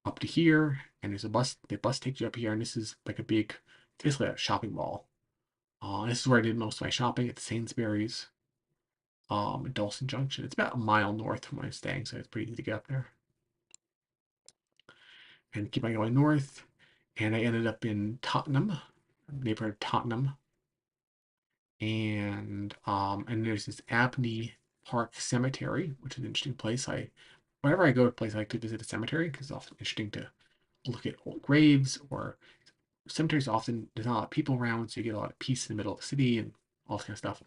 up to here, and there's a bus. The bus takes you up here, and this is like a big, basically a shopping mall. This is where I did most of my shopping at Sainsbury's, at Dalston Junction. It's about a mile north from where I'm staying, so it's pretty easy to get up there. And keep on going north, and I ended up in Tottenham, neighborhood Tottenham, and there's this Abney Park Cemetery, which is an interesting place. Whenever I go to a place, I like to visit a cemetery because it's often interesting to look at old graves, or cemeteries often there's not a lot of people around, so you get a lot of peace in the middle of the city and all this kind of stuff.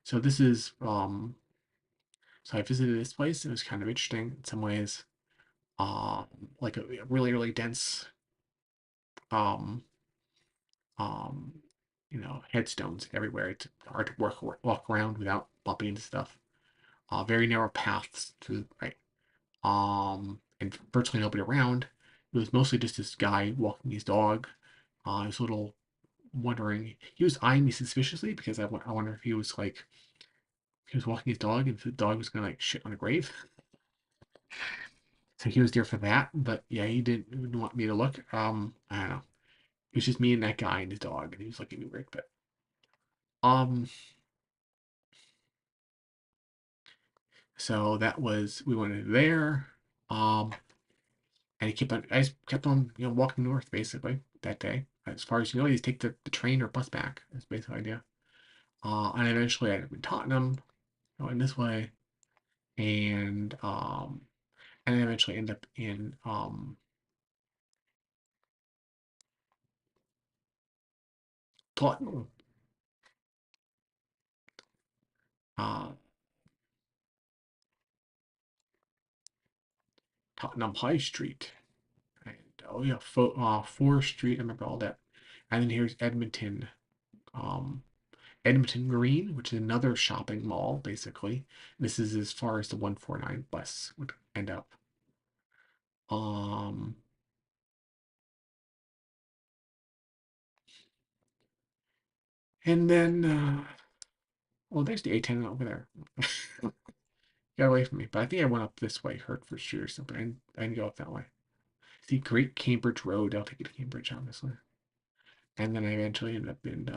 So this is so I visited this place. It was kind of interesting in some ways. Um, like a really really dense um um headstones everywhere. It's hard to walk around without bumping into stuff. Very narrow paths through, right, and virtually nobody around. It was mostly just this guy walking his dog. I was a little wondering. He was eyeing me suspiciously because I wonder if he was like he was walking his dog and if the dog was gonna like shit on a grave. So he was there for that. But yeah, he didn't want me to look. I don't know. It was just me and that guy and his dog, and he was looking at me weird. But um, so that was we went there. Um, And he kept on, I just kept on, walking north basically that day. As far as you just take the train or bus back. That's basically the idea. And eventually I ended up in Tottenham, going this way, and and then eventually end up in Tottenham, uh, Tottenham High Street, and oh yeah, Forest Street. I remember all that. And then here's um, Edmonton Green, which is another shopping mall, basically. This is as far as the 149 bus would end up. Um, and then, well, there's the A10 over there. Got away from me, but I think I went up this way, Hertford Street or something. And I didn't go up that way. See, Great Cambridge Road. I'll take you to Cambridge, obviously. And then I eventually ended up in,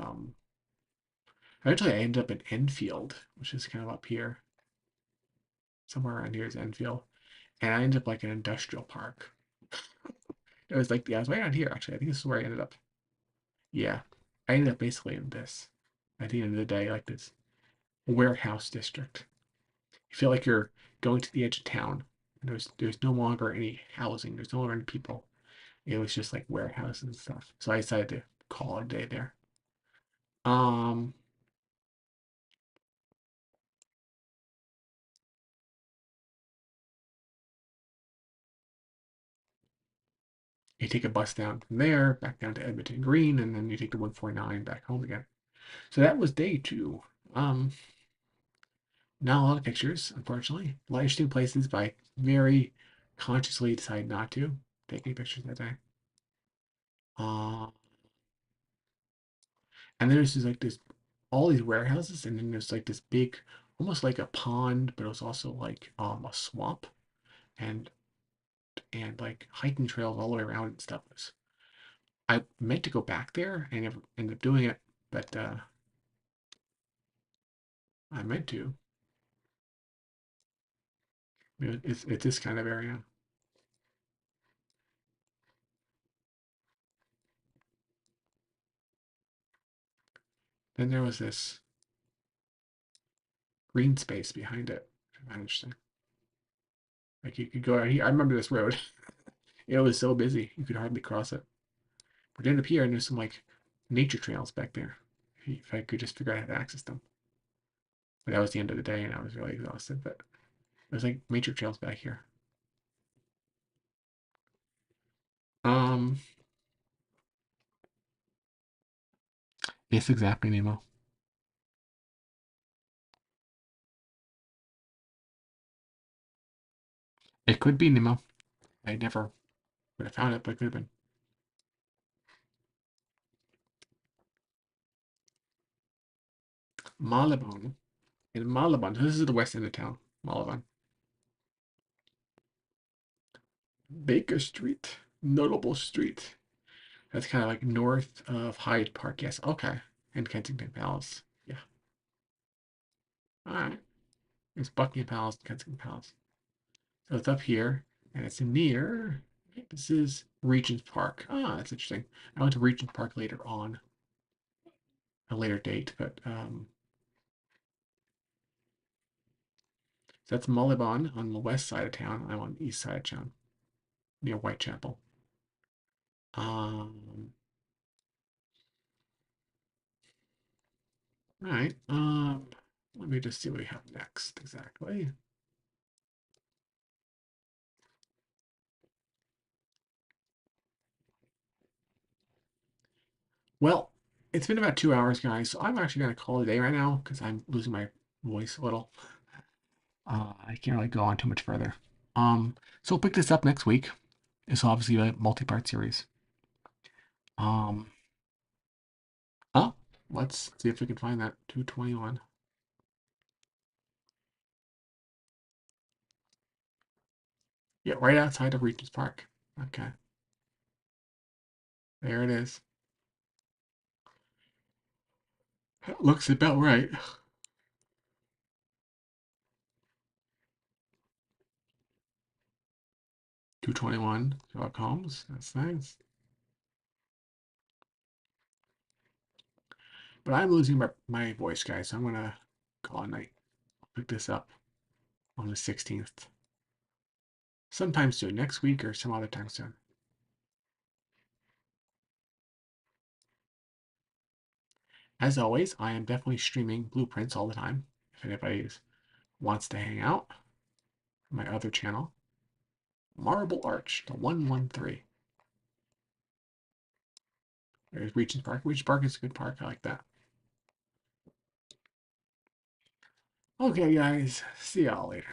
eventually I ended up in Enfield, which is kind of up here. Somewhere around here is Enfield. And I ended up like an industrial park. It was like, yeah, I was right around here, actually. I think this is where I ended up. Yeah. I ended up basically in this. At the end of the day, like this warehouse district. You feel like you're going to the edge of town. And there's no longer any housing. There's no longer any people. It was just like warehouses and stuff. So I decided to call it a day there. Um, you take a bus down from there, back down to Edmonton Green, and then you take the 149 back home again. So that was day two. Um, Not a lot of pictures, unfortunately. A lot of interesting places, but I very consciously decided not to take any pictures that day. Uh, and then there's just like this, all these warehouses, and then there's like this big, almost like a pond, but it was also like a swamp, and like hiking trails all the way around and stuff. I meant to go back there and never ended up doing it, but I meant to. It's this kind of area. Then there was this green space behind it. Interesting. Like you could go out here. I remember this road. It was so busy you could hardly cross it. But ended up here and there's some like nature trails back there. If I could just figure out how to access them. But that was the end of the day and I was really exhausted. But there's like nature trails back here. Um, it's exactly Nemo. It could be Nemo. I never would have found it, but it could have been. Malibon. In Malibon. This is the west end of town. Malibon. Baker Street. Notable Street. That's kind of like north of Hyde Park. Yes. Okay. And Kensington Palace. Yeah. All right. It's Buckingham Palace, Kensington Palace. So it's up here, and it's near. This is Regent's Park. Ah, that's interesting. I went to Regent's Park later on, a later date, but so that's Mullibon on the west side of town. I'm on the east side of town, near Whitechapel. Um, all right. Let me just see what we have next exactly. Well, it's been about 2 hours, guys. So I'm actually gonna call it a day right now because I'm losing my voice a little. I can't really go on too much further. So we'll pick this up next week. It's obviously a multi-part series. Um, oh, let's see if we can find that 221. Yeah, right outside of Regent's Park. Okay, there it is. That looks about right. 221 Sherlock Holmes. That's nice. But I'm losing my voice, guys, so I'm going to call it night. I'll pick this up on the 16th. Sometime soon, next week or some other time soon. As always, I am definitely streaming blueprints all the time. If anybody wants to hang out, my other channel, Marble Arch, the 113. There's Regent's Park. Regent's Park is a good park. I like that. Okay, guys. See y'all later.